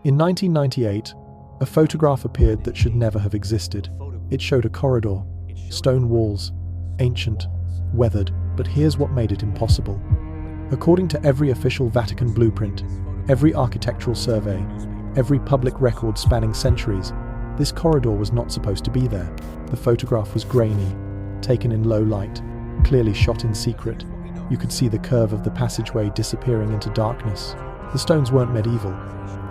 In 1998, a photograph appeared that should never have existed. It showed a corridor, stone walls, ancient, weathered, but here's what made it impossible. According to every official Vatican blueprint, every architectural survey, every public record spanning centuries, this corridor was not supposed to be there. The photograph was grainy, taken in low light, clearly shot in secret. You could see the curve of the passageway disappearing into darkness. The stones weren't medieval.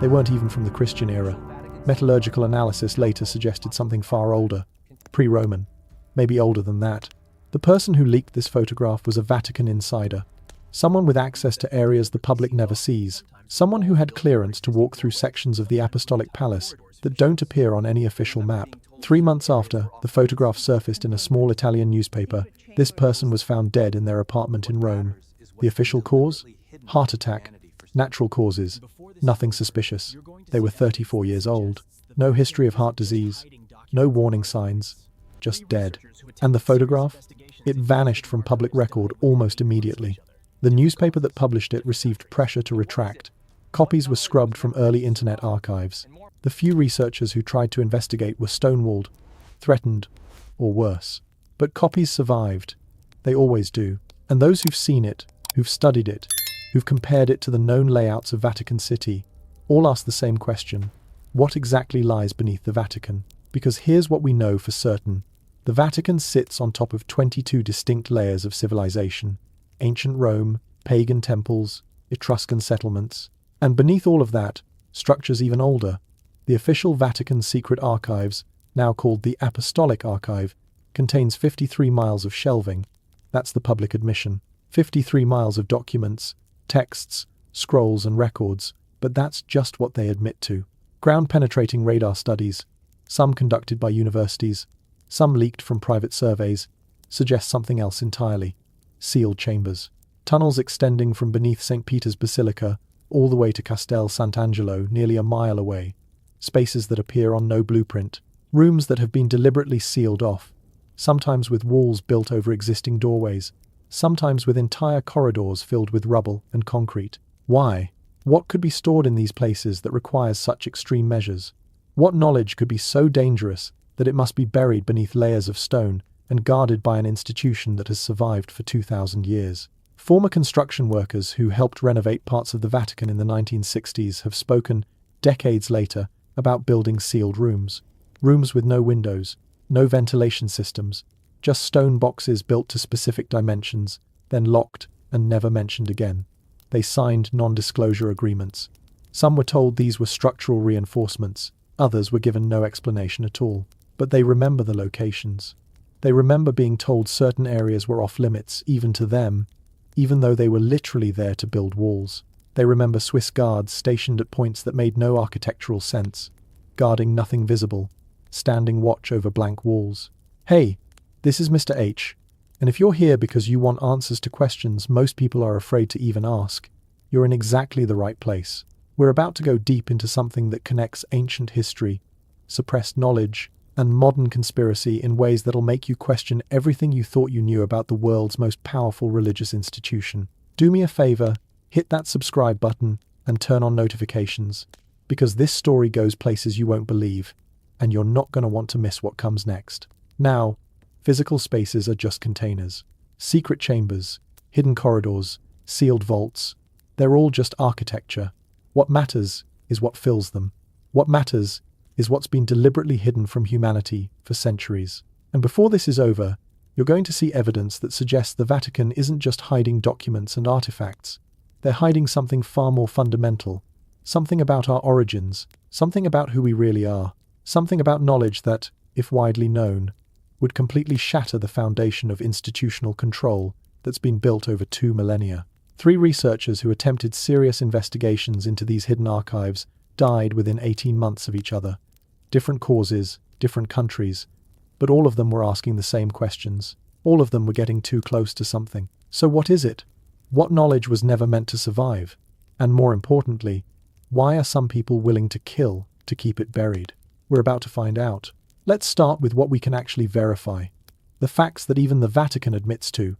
They weren't even from the Christian era. Metallurgical analysis later suggested something far older, pre-Roman, maybe older than that. The person who leaked this photograph was a Vatican insider, someone with access to areas the public never sees, someone who had clearance to walk through sections of the Apostolic Palace that don't appear on any official map. 3 months after the photograph surfaced in a small Italian newspaper, this person was found dead in their apartment in Rome. The official cause? Heart attack. Natural causes. Nothing suspicious. They were 34 years old. No history of heart disease. No warning signs. Just dead. And the photograph? It vanished from public record almost immediately. The newspaper that published it received pressure to retract. Copies were scrubbed from early internet archives. The few researchers who tried to investigate were stonewalled, threatened, or worse. But copies survived. They always do. And those who've seen it, who've studied it, who've compared it to the known layouts of Vatican City, all ask the same question. What exactly lies beneath the Vatican? Because here's what we know for certain. The Vatican sits on top of 22 distinct layers of civilization. Ancient Rome, pagan temples, Etruscan settlements. And beneath all of that, structures even older. The official Vatican Secret Archives, now called the Apostolic Archive, contains 53 miles of shelving. That's the public admission. 53 miles of documents, texts, scrolls and records, but that's just what they admit to. Ground-penetrating radar studies, some conducted by universities, some leaked from private surveys, suggest something else entirely. Sealed chambers. Tunnels extending from beneath St. Peter's Basilica all the way to Castel Sant'Angelo, nearly a mile away. Spaces that appear on no blueprint. Rooms that have been deliberately sealed off, sometimes with walls built over existing doorways, sometimes with entire corridors filled with rubble and concrete. Why? What could be stored in these places that requires such extreme measures? What knowledge could be so dangerous that it must be buried beneath layers of stone and guarded by an institution that has survived for 2,000 years? Former construction workers who helped renovate parts of the Vatican in the 1960s have spoken, decades later, about building sealed rooms. Rooms with no windows, no ventilation systems, just stone boxes built to specific dimensions, then locked and never mentioned again. They signed non-disclosure agreements. Some were told these were structural reinforcements, others were given no explanation at all. But they remember the locations. They remember being told certain areas were off-limits, even to them, even though they were literally there to build walls. They remember Swiss guards stationed at points that made no architectural sense, guarding nothing visible, standing watch over blank walls. Hey, this is Mr. H, and if you're here because you want answers to questions most people are afraid to even ask, you're in exactly the right place. We're about to go deep into something that connects ancient history, suppressed knowledge, and modern conspiracy in ways that'll make you question everything you thought you knew about the world's most powerful religious institution. Do me a favor, hit that subscribe button and turn on notifications, because this story goes places you won't believe, and you're not going to want to miss what comes next. Now, physical spaces are just containers. Secret chambers, hidden corridors, sealed vaults, they're all just architecture. What matters is what fills them. What matters is what's been deliberately hidden from humanity for centuries. And before this is over, you're going to see evidence that suggests the Vatican isn't just hiding documents and artifacts. They're hiding something far more fundamental, something about our origins, something about who we really are, something about knowledge that, if widely known, would completely shatter the foundation of institutional control that's been built over 2 millennia. 3 researchers who attempted serious investigations into these hidden archives died within 18 months of each other. Different causes, different countries, but all of them were asking the same questions. All of them were getting too close to something. So what is it? What knowledge was never meant to survive? And more importantly, why are some people willing to kill to keep it buried? We're about to find out. Let's start with what we can actually verify. The facts that even the Vatican admits to,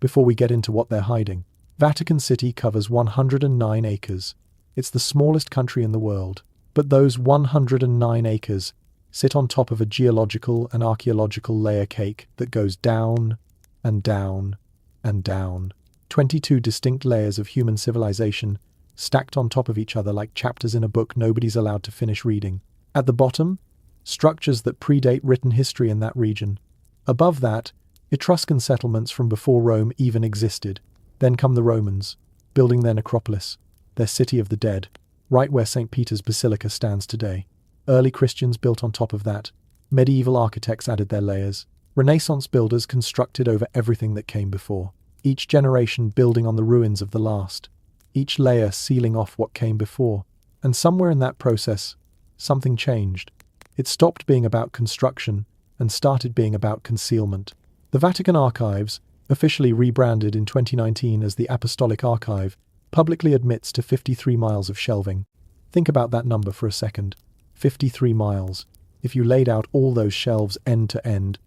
before we get into what they're hiding. Vatican City covers 109 acres. It's the smallest country in the world. But those 109 acres sit on top of a geological and archaeological layer cake that goes down and down and down. 22 distinct layers of human civilization stacked on top of each other like chapters in a book nobody's allowed to finish reading. At the bottom, structures that predate written history in that region. Above that, Etruscan settlements from before Rome even existed. Then come the Romans, building their necropolis, their city of the dead, right where St. Peter's Basilica stands today. Early Christians built on top of that. Medieval architects added their layers. Renaissance builders constructed over everything that came before. Each generation building on the ruins of the last. Each layer sealing off what came before. And somewhere in that process, something changed. It stopped being about construction and started being about concealment. The Vatican Archives, officially rebranded in 2019 as the Apostolic Archive, publicly admits to 53 miles of shelving. Think about that number for a second. 53 miles. If you laid out all those shelves end to end,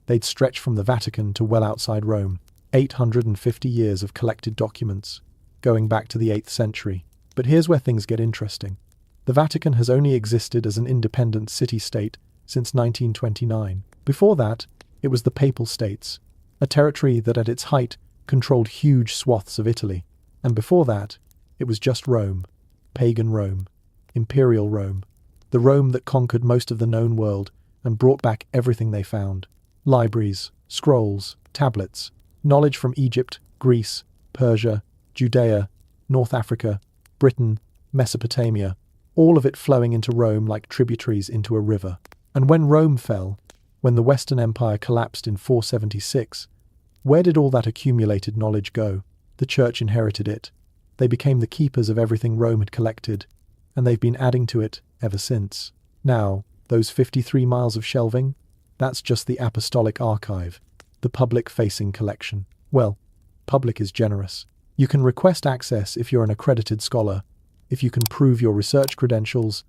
they'd stretch from the Vatican to well outside Rome. 850 years of collected documents, going back to the 8th century. But here's where things get interesting. The Vatican has only existed as an independent city-state since 1929. Before that, it was the Papal States, a territory that at its height controlled huge swaths of Italy. And before that, it was just Rome, pagan Rome, imperial Rome, the Rome that conquered most of the known world and brought back everything they found. Libraries, scrolls, tablets, knowledge from Egypt, Greece, Persia, Judea, North Africa, Britain, Mesopotamia, all of it flowing into Rome like tributaries into a river. And when Rome fell, when the Western Empire collapsed in 476, where did all that accumulated knowledge go? The Church inherited it. They became the keepers of everything Rome had collected, and they've been adding to it ever since. Now, those 53 miles of shelving, that's just the Apostolic Archive, the public-facing collection. Well, public is generous. You can request access if you're an accredited scholar, if you can prove your research credentials,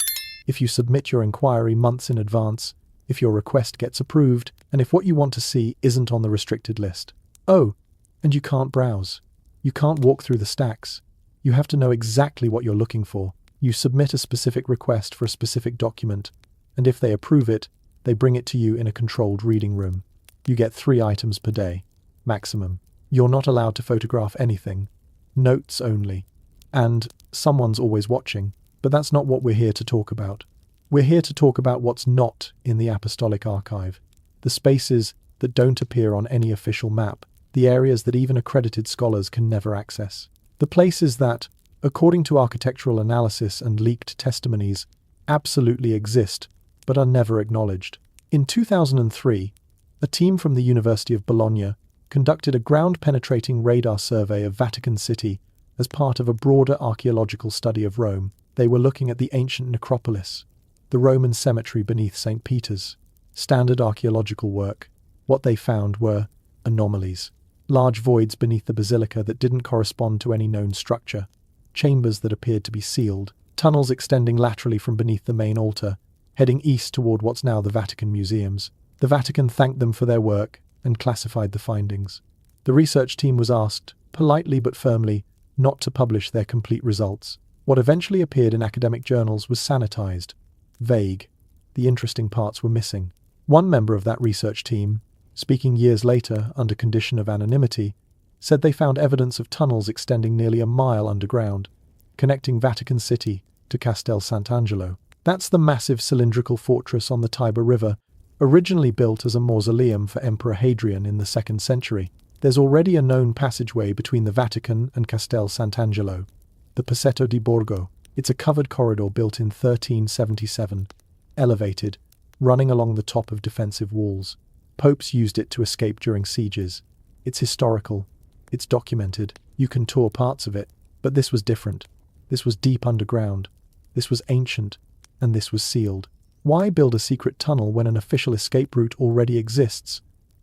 if you submit your inquiry months in advance, if your request gets approved, and if what you want to see isn't on the restricted list. Oh, and you can't browse. You can't walk through the stacks. You have to know exactly what you're looking for. You submit a specific request for a specific document, and if they approve it, they bring it to you in a controlled reading room. You get 3 items per day, maximum. You're not allowed to photograph anything. Notes only. And someone's always watching. But that's not what we're here to talk about. We're here to talk about what's not in the Apostolic Archive. The spaces that don't appear on any official map. The areas that even accredited scholars can never access. The places that, according to architectural analysis and leaked testimonies, absolutely exist, but are never acknowledged. In 2003, a team from the University of Bologna conducted a ground-penetrating radar survey of Vatican City as part of a broader archaeological study of Rome. They were looking at the ancient necropolis, the Roman cemetery beneath St. Peter's. Standard archaeological work. What they found were anomalies. Large voids beneath the basilica that didn't correspond to any known structure. Chambers that appeared to be sealed. Tunnels extending laterally from beneath the main altar, heading east toward what's now the Vatican Museums. The Vatican thanked them for their work and classified the findings. The research team was asked, politely but firmly, not to publish their complete results. What eventually appeared in academic journals was sanitized, vague. The interesting parts were missing. One member of that research team, speaking years later under condition of anonymity, said they found evidence of tunnels extending nearly a mile underground, connecting Vatican City to Castel Sant'Angelo. That's the massive cylindrical fortress on the Tiber River, originally built as a mausoleum for Emperor Hadrian in the 2nd century. There's already a known passageway between the Vatican and Castel Sant'Angelo, the Passetto di Borgo. It's a covered corridor built in 1377, elevated, running along the top of defensive walls. Popes used it to escape during sieges. It's historical. It's documented. You can tour parts of it. But this was different. This was deep underground. This was ancient. And this was sealed. Why build a secret tunnel when an official escape route already exists?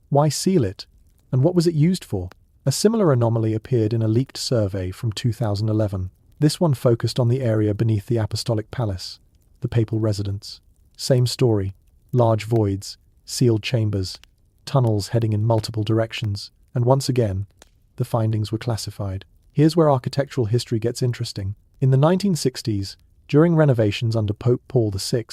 Why seal it? And what was it used for? A similar anomaly appeared in a leaked survey from 2011. This one focused on the area beneath the Apostolic Palace, the papal residence. Same story. Large voids, sealed chambers, tunnels heading in multiple directions, and once again, the findings were classified. Here's where architectural history gets interesting. In the 1960s, During renovations under Pope Paul VI,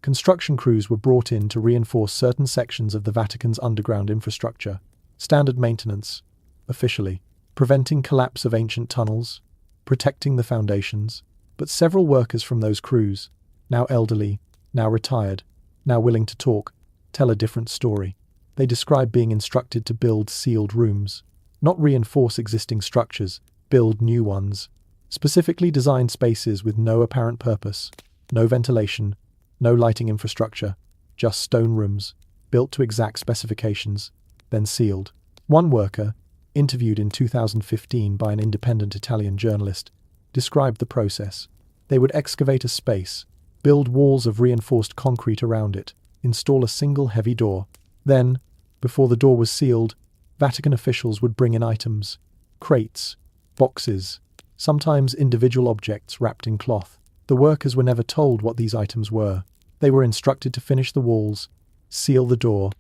construction crews were brought in to reinforce certain sections of the Vatican's underground infrastructure. Standard maintenance, officially, preventing collapse of ancient tunnels, protecting the foundations. But several workers from those crews, now elderly, now retired, now willing to talk, tell a different story. They describe being instructed to build sealed rooms, not reinforce existing structures, build new ones, specifically designed spaces with no apparent purpose, no ventilation, no lighting infrastructure, just stone rooms, built to exact specifications, then sealed. One worker, interviewed in 2015 by an independent Italian journalist, described the process. They would excavate a space, build walls of reinforced concrete around it, install a single heavy door. Then, before the door was sealed, Vatican officials would bring in items, crates, boxes, sometimes individual objects wrapped in cloth. The workers were never told what these items were. They were instructed to finish the walls, seal the door,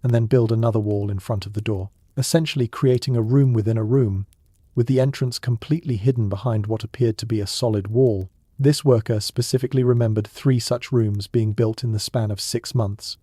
and then build another wall in front of the door, essentially creating a room within a room, with the entrance completely hidden behind what appeared to be a solid wall. This worker specifically remembered 3 such rooms being built in the span of 6 months,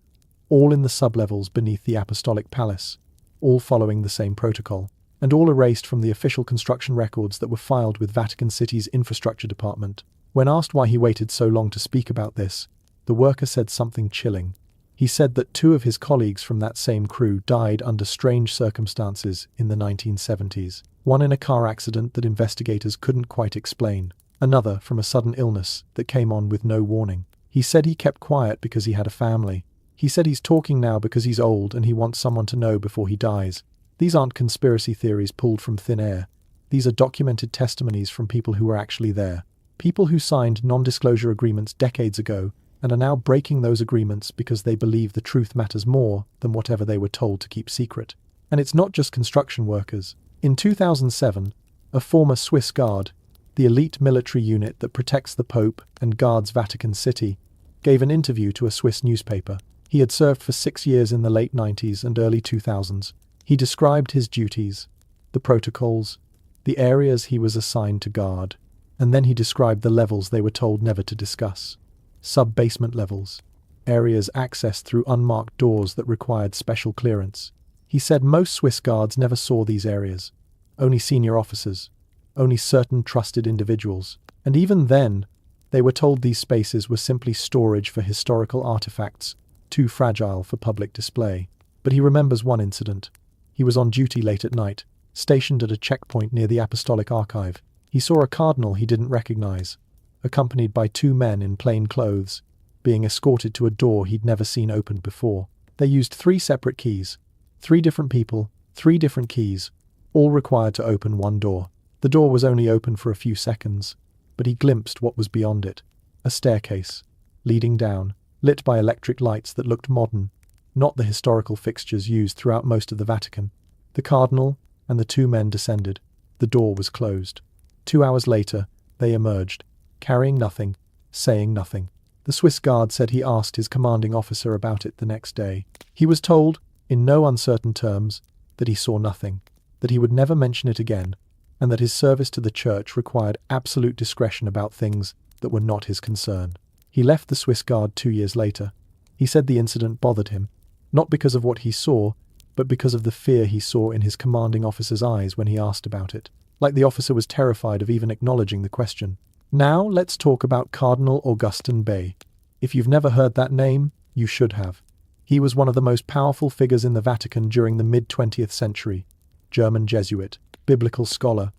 all in the sublevels beneath the Apostolic Palace, all following the same protocol, and all erased from the official construction records that were filed with Vatican City's infrastructure department. When asked why he waited so long to speak about this, the worker said something chilling. He said that 2 of his colleagues from that same crew died under strange circumstances in the 1970s. One in a car accident that investigators couldn't quite explain, another from a sudden illness that came on with no warning. He said he kept quiet because he had a family. He said he's talking now because he's old and he wants someone to know before he dies. These aren't conspiracy theories pulled from thin air. These are documented testimonies from people who were actually there. People who signed non-disclosure agreements decades ago and are now breaking those agreements because they believe the truth matters more than whatever they were told to keep secret. And it's not just construction workers. In 2007, a former Swiss Guard, the elite military unit that protects the Pope and guards Vatican City, gave an interview to a Swiss newspaper. He had served for 6 years in the late 90s and early 2000s. He described his duties, the protocols, the areas he was assigned to guard, and then he described the levels they were told never to discuss. Sub-basement levels, areas accessed through unmarked doors that required special clearance. He said most Swiss guards never saw these areas, only senior officers, only certain trusted individuals, and even then, they were told these spaces were simply storage for historical artifacts, too fragile for public display. But he remembers one incident. He was on duty late at night, stationed at a checkpoint near the Apostolic Archive. He saw a cardinal he didn't recognize, accompanied by 2 men in plain clothes, being escorted to a door he'd never seen opened before. They used 3 separate keys. 3 different people, 3 different keys, all required to open one door. The door was only open for a few seconds, but he glimpsed what was beyond it. A staircase, leading down, lit by electric lights that looked modern, not the historical fixtures used throughout most of the Vatican. The cardinal and the 2 men descended. The door was closed. 2 hours later, they emerged, carrying nothing, saying nothing. The Swiss guard said he asked his commanding officer about it the next day. He was told, in no uncertain terms, that he saw nothing, that he would never mention it again, and that his service to the church required absolute discretion about things that were not his concern. He left the Swiss guard 2 years later. He said the incident bothered him, not because of what he saw, but because of the fear he saw in his commanding officer's eyes when he asked about it, like the officer was terrified of even acknowledging the question. Now let's talk about Cardinal Augustin Bey. If you've never heard that name, you should have. He was one of the most powerful figures in the Vatican during the mid-20th century. German Jesuit, biblical scholar,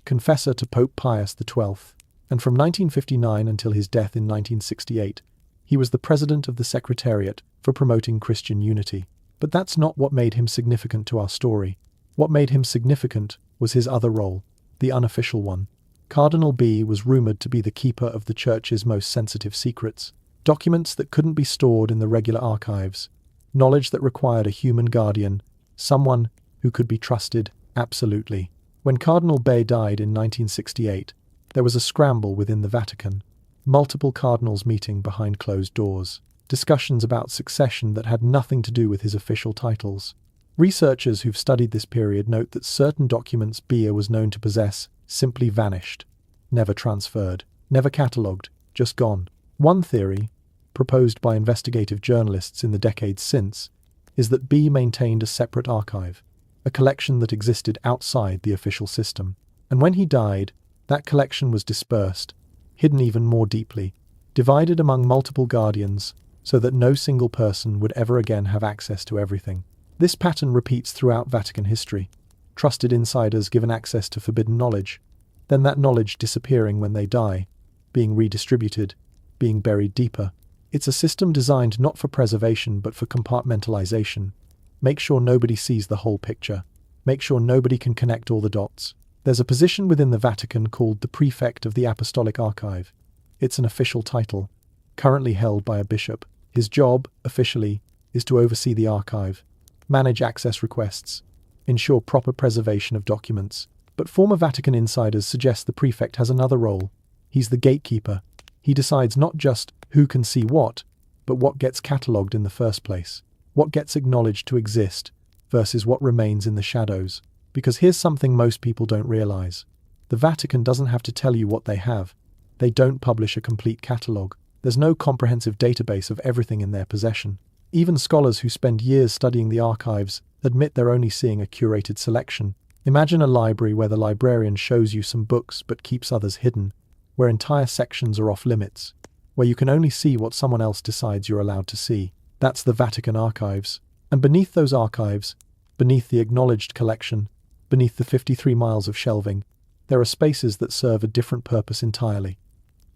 confessor to Pope Pius XII, and from 1959 until his death in 1968, he was the president of the Secretariat for Promoting Christian Unity. But that's not what made him significant to our story. What made him significant was his other role, the unofficial one. Cardinal B was rumored to be the keeper of the church's most sensitive secrets, documents that couldn't be stored in the regular archives, knowledge that required a human guardian, someone who could be trusted absolutely. When Cardinal Bey died in 1968, there was a scramble within the Vatican, multiple cardinals meeting behind closed doors, discussions about succession that had nothing to do with his official titles. Researchers who've studied this period note that certain documents Bea was known to possess simply vanished, never transferred, never catalogued, just gone. One theory, proposed by investigative journalists in the decades since, is that B maintained a separate archive, a collection that existed outside the official system. And when he died, that collection was dispersed, hidden even more deeply, divided among multiple guardians, so that no single person would ever again have access to everything. This pattern repeats throughout Vatican history. Trusted insiders given access to forbidden knowledge, then that knowledge disappearing when they die, being redistributed, being buried deeper. It's a system designed not for preservation but for compartmentalization. Make sure nobody sees the whole picture. Make sure nobody can connect all the dots. There's a position within the Vatican called the Prefect of the Apostolic Archive. It's an official title, currently held by a bishop. His job, officially, is to oversee the archive, manage access requests, ensure proper preservation of documents. But former Vatican insiders suggest the prefect has another role. He's the gatekeeper. He decides not just who can see what, but what gets catalogued in the first place, what gets acknowledged to exist versus what remains in the shadows. Because here's something most people don't realize. The Vatican doesn't have to tell you what they have. They don't publish a complete catalogue. There's no comprehensive database of everything in their possession. Even scholars who spend years studying the archives admit they're only seeing a curated selection. Imagine a library where the librarian shows you some books but keeps others hidden, where entire sections are off limits, where you can only see what someone else decides you're allowed to see. That's the Vatican archives. And beneath those archives, beneath the acknowledged collection, beneath the 53 miles of shelving, there are spaces that serve a different purpose entirely.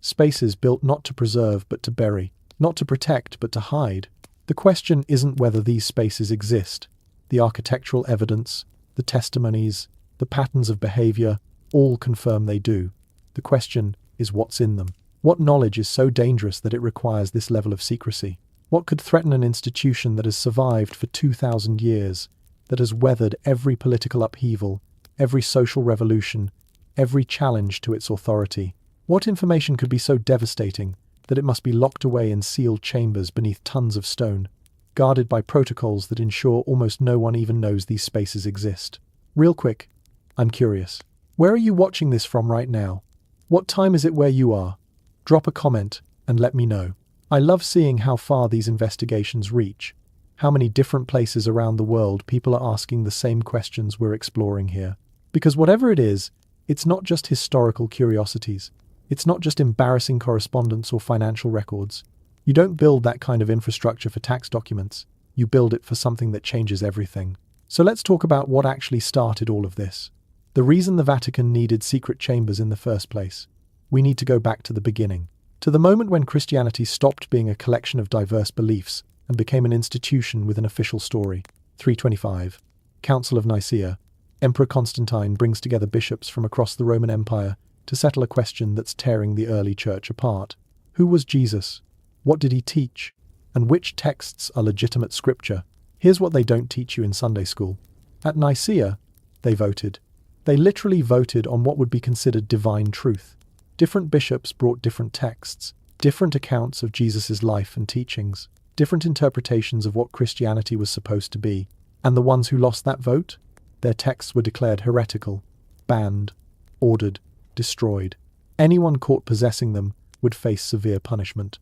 Spaces built not to preserve but to bury, not to protect but to hide. The question isn't whether these spaces exist. The architectural evidence, the testimonies, the patterns of behavior, all confirm they do. The question is what's in them. What knowledge is so dangerous that it requires this level of secrecy? What could threaten an institution that has survived for 2,000 years, that has weathered every political upheaval, every social revolution, every challenge to its authority? What information could be so devastating that it must be locked away in sealed chambers beneath tons of stone, guarded by protocols that ensure almost no one even knows these spaces exist? Real quick, I'm curious. Where are you watching this from right now? What time is it where you are? Drop a comment and let me know. I love seeing how far these investigations reach, how many different places around the world people are asking the same questions we're exploring here. Because whatever it is, it's not just historical curiosities. It's not just embarrassing correspondence or financial records. You don't build that kind of infrastructure for tax documents. You build it for something that changes everything. So let's talk about what actually started all of this. The reason the Vatican needed secret chambers in the first place. We need to go back to the beginning, to the moment when Christianity stopped being a collection of diverse beliefs and became an institution with an official story. 325. Council of Nicaea. Emperor Constantine brings together bishops from across the Roman Empire to settle a question that's tearing the early church apart. Who was Jesus? What did he teach? And which texts are legitimate scripture? Here's what they don't teach you in Sunday school. At Nicaea, they voted. They literally voted on what would be considered divine truth. Different bishops brought different texts, different accounts of Jesus' life and teachings, different interpretations of what Christianity was supposed to be. And the ones who lost that vote? Their texts were declared heretical, banned, ordered, destroyed. Anyone caught possessing them would face severe punishment.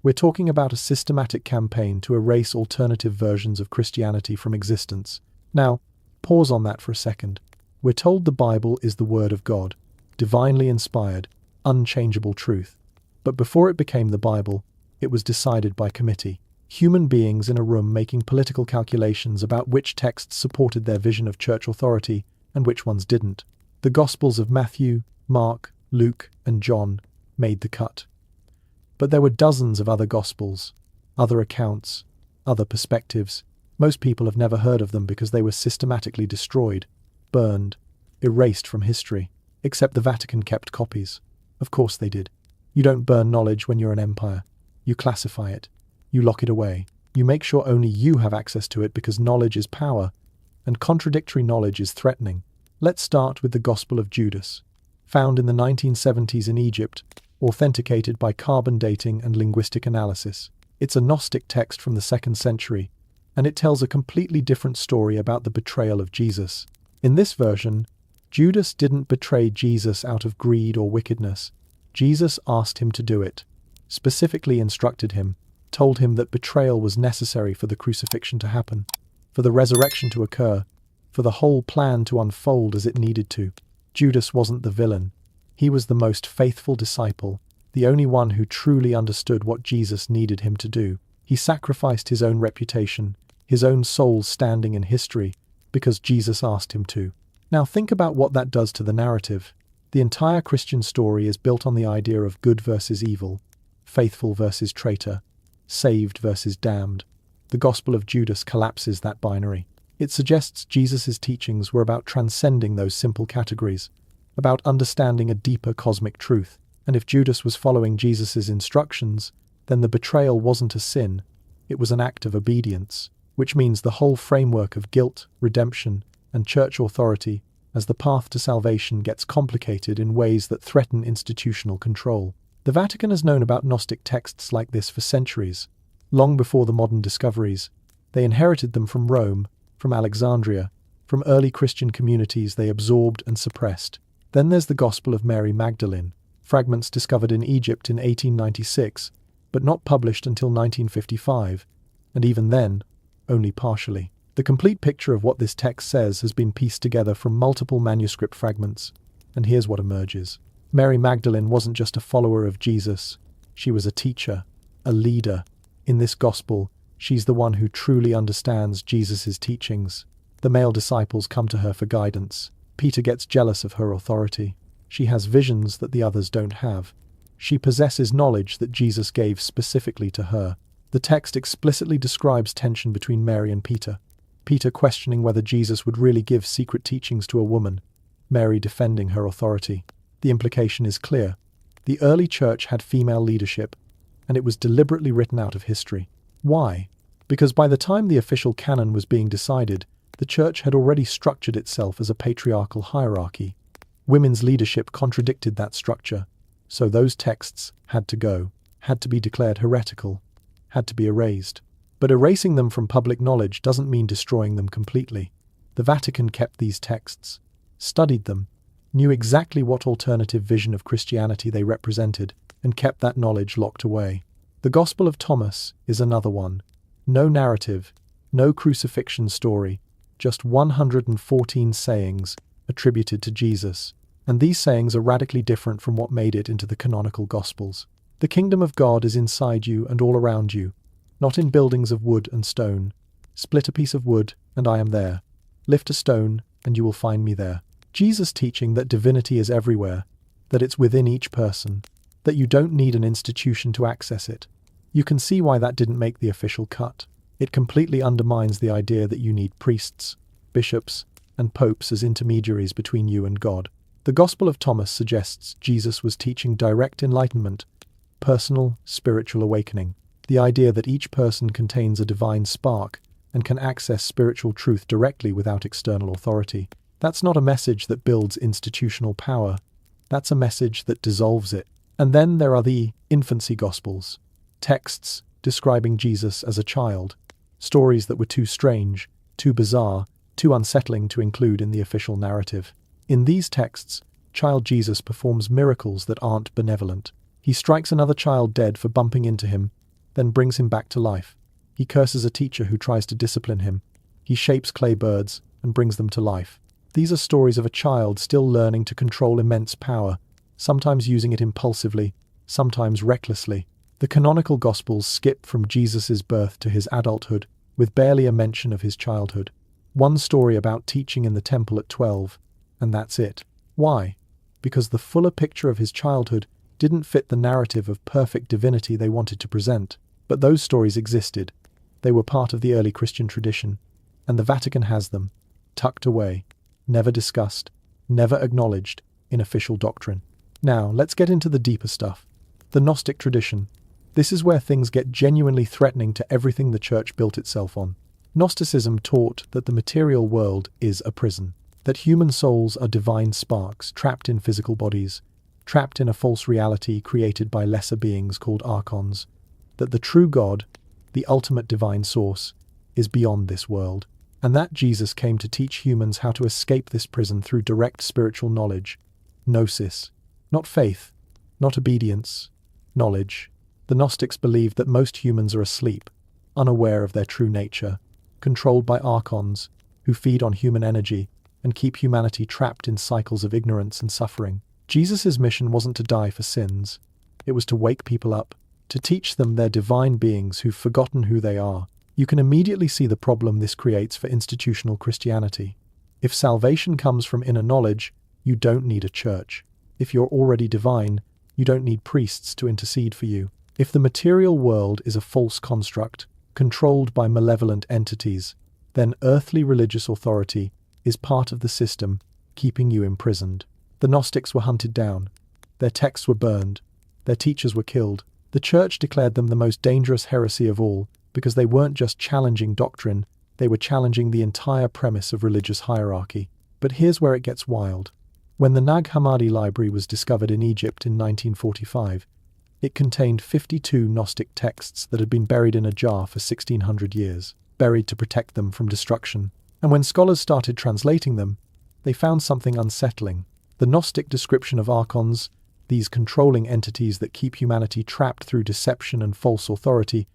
We're talking about a systematic campaign to erase alternative versions of Christianity from existence. Now, pause on that for a second. We're told the Bible is the Word of God, divinely inspired, unchangeable truth. But before it became the Bible, it was decided by committee. Human beings in a room making political calculations about which texts supported their vision of church authority and which ones didn't. The Gospels of Matthew, Mark, Luke, and John made the cut. But there were dozens of other Gospels, other accounts, other perspectives. Most people have never heard of them because they were systematically destroyed, burned, erased from history. Except the Vatican kept copies. Of course they did. You don't burn knowledge when you're an empire. You classify it. You lock it away. You make sure only you have access to it because knowledge is power, and contradictory knowledge is threatening. Let's start with the Gospel of Judas, found in the 1970s in Egypt, authenticated by carbon dating and linguistic analysis. It's a Gnostic text from the 2nd century, and it tells a completely different story about the betrayal of Jesus. In this version, Judas didn't betray Jesus out of greed or wickedness. Jesus asked him to do it. specifically instructed him, told him that betrayal was necessary for the crucifixion to happen, for the resurrection to occur, for the whole plan to unfold as it needed to. Judas wasn't the villain. He was the most faithful disciple, the only one who truly understood what Jesus needed him to do. He sacrificed his own reputation, his own soul's standing in history, because Jesus asked him to. Now think about what that does to the narrative. The entire Christian story is built on the idea of good versus evil, faithful versus traitor, saved versus damned. The Gospel of Judas collapses that binary. It suggests Jesus' teachings were about transcending those simple categories, about understanding a deeper cosmic truth. And if Judas was following Jesus' instructions, then the betrayal wasn't a sin, it was an act of obedience, which means the whole framework of guilt, redemption, and church authority as the path to salvation gets complicated in ways that threaten institutional control. The Vatican has known about Gnostic texts like this for centuries. Long before the modern discoveries, they inherited them from Rome, from Alexandria, from early Christian communities they absorbed and suppressed. Then there's the Gospel of Mary Magdalene, fragments discovered in Egypt in 1896, but not published until 1955, and even then, only partially. The complete picture of what this text says has been pieced together from multiple manuscript fragments, and here's what emerges. Mary Magdalene wasn't just a follower of Jesus, she was a teacher, a leader. In this gospel, she's the one who truly understands Jesus' teachings. The male disciples come to her for guidance. Peter gets jealous of her authority. She has visions that the others don't have. She possesses knowledge that Jesus gave specifically to her. The text explicitly describes tension between Mary and Peter. Peter questioning whether Jesus would really give secret teachings to a woman, Mary defending her authority. The implication is clear. The early church had female leadership, and it was deliberately written out of history. Why? Because by the time the official canon was being decided, the church had already structured itself as a patriarchal hierarchy. Women's leadership contradicted that structure, so those texts had to go, had to be declared heretical, had to be erased. But erasing them from public knowledge doesn't mean destroying them completely. The Vatican kept these texts, studied them, knew exactly what alternative vision of Christianity they represented, and kept that knowledge locked away. The Gospel of Thomas is another one. No narrative, no crucifixion story, just 114 sayings attributed to Jesus. And these sayings are radically different from what made it into the canonical Gospels. The kingdom of God is inside you and all around you, not in buildings of wood and stone. Split a piece of wood, and I am there. Lift a stone, and you will find me there. Jesus teaching that divinity is everywhere, that it's within each person, that you don't need an institution to access it. You can see why that didn't make the official cut. It completely undermines the idea that you need priests, bishops, and popes as intermediaries between you and God. The Gospel of Thomas suggests Jesus was teaching direct enlightenment, personal, spiritual awakening. The idea that each person contains a divine spark and can access spiritual truth directly without external authority. That's not a message that builds institutional power. That's a message that dissolves it. And then there are the infancy Gospels, texts describing Jesus as a child, stories that were too strange, too bizarre, too unsettling to include in the official narrative. In these texts, child Jesus performs miracles that aren't benevolent. He strikes another child dead for bumping into him, then brings him back to life. He curses a teacher who tries to discipline him. He shapes clay birds and brings them to life. These are stories of a child still learning to control immense power, sometimes using it impulsively, sometimes recklessly. The canonical Gospels skip from Jesus' birth to his adulthood, with barely a mention of his childhood. One story about teaching in the temple at 12, and that's it. Why? Because the fuller picture of his childhood didn't fit the narrative of perfect divinity they wanted to present. But those stories existed. They were part of the early Christian tradition, and the Vatican has them, tucked away, never discussed, never acknowledged in official doctrine. Now, let's get into the deeper stuff. The Gnostic tradition. This is where things get genuinely threatening to everything the church built itself on. Gnosticism taught that the material world is a prison, that human souls are divine sparks trapped in physical bodies, trapped in a false reality created by lesser beings called archons, that the true God, the ultimate divine source, is beyond this world, and that Jesus came to teach humans how to escape this prison through direct spiritual knowledge, gnosis, not faith, not obedience, knowledge. The Gnostics believed that most humans are asleep, unaware of their true nature, controlled by archons who feed on human energy and keep humanity trapped in cycles of ignorance and suffering. Jesus' mission wasn't to die for sins. It was to wake people up, to teach them they're divine beings who've forgotten who they are. You can immediately see the problem this creates for institutional Christianity. If salvation comes from inner knowledge, you don't need a church. If you're already divine, you don't need priests to intercede for you. If the material world is a false construct, controlled by malevolent entities, then earthly religious authority is part of the system keeping you imprisoned. The Gnostics were hunted down. Their texts were burned. Their teachers were killed. The church declared them the most dangerous heresy of all because they weren't just challenging doctrine, they were challenging the entire premise of religious hierarchy. But here's where it gets wild. When the Nag Hammadi library was discovered in Egypt in 1945, it contained 52 Gnostic texts that had been buried in a jar for 1600 years, buried to protect them from destruction. And when scholars started translating them, they found something unsettling. The Gnostic description of archons, these controlling entities that keep humanity trapped through deception and false authority,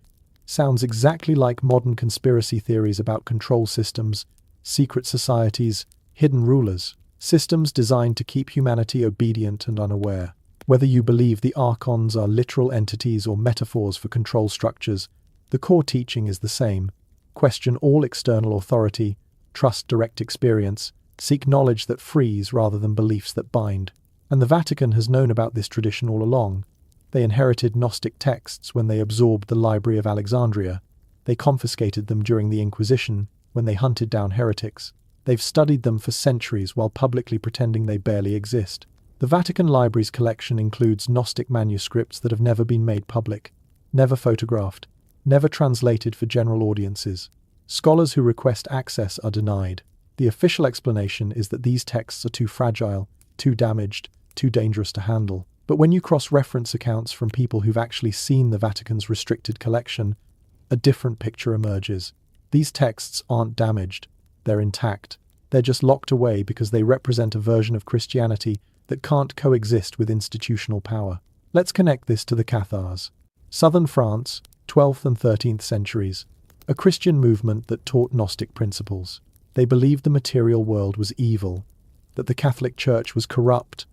sounds exactly like modern conspiracy theories about control systems, secret societies, hidden rulers, systems designed to keep humanity obedient and unaware. Whether you believe the archons are literal entities or metaphors for control structures, the core teaching is the same. Question all external authority, trust direct experience, seek knowledge that frees rather than beliefs that bind. And the Vatican has known about this tradition all along. They inherited Gnostic texts when they absorbed the Library of Alexandria. They confiscated them during the Inquisition when they hunted down heretics. They've studied them for centuries while publicly pretending they barely exist. The Vatican Library's collection includes Gnostic manuscripts that have never been made public, never photographed, never translated for general audiences. Scholars who request access are denied. The official explanation is that these texts are too fragile, too damaged, too dangerous to handle. But when you cross-reference accounts from people who've actually seen the Vatican's restricted collection, a different picture emerges. These texts aren't damaged. They're intact. They're just locked away because they represent a version of Christianity that can't coexist with institutional power. Let's connect this to the Cathars. Southern France, 12th and 13th centuries. A Christian movement that taught Gnostic principles. They believed the material world was evil, that the Catholic Church was corrupt,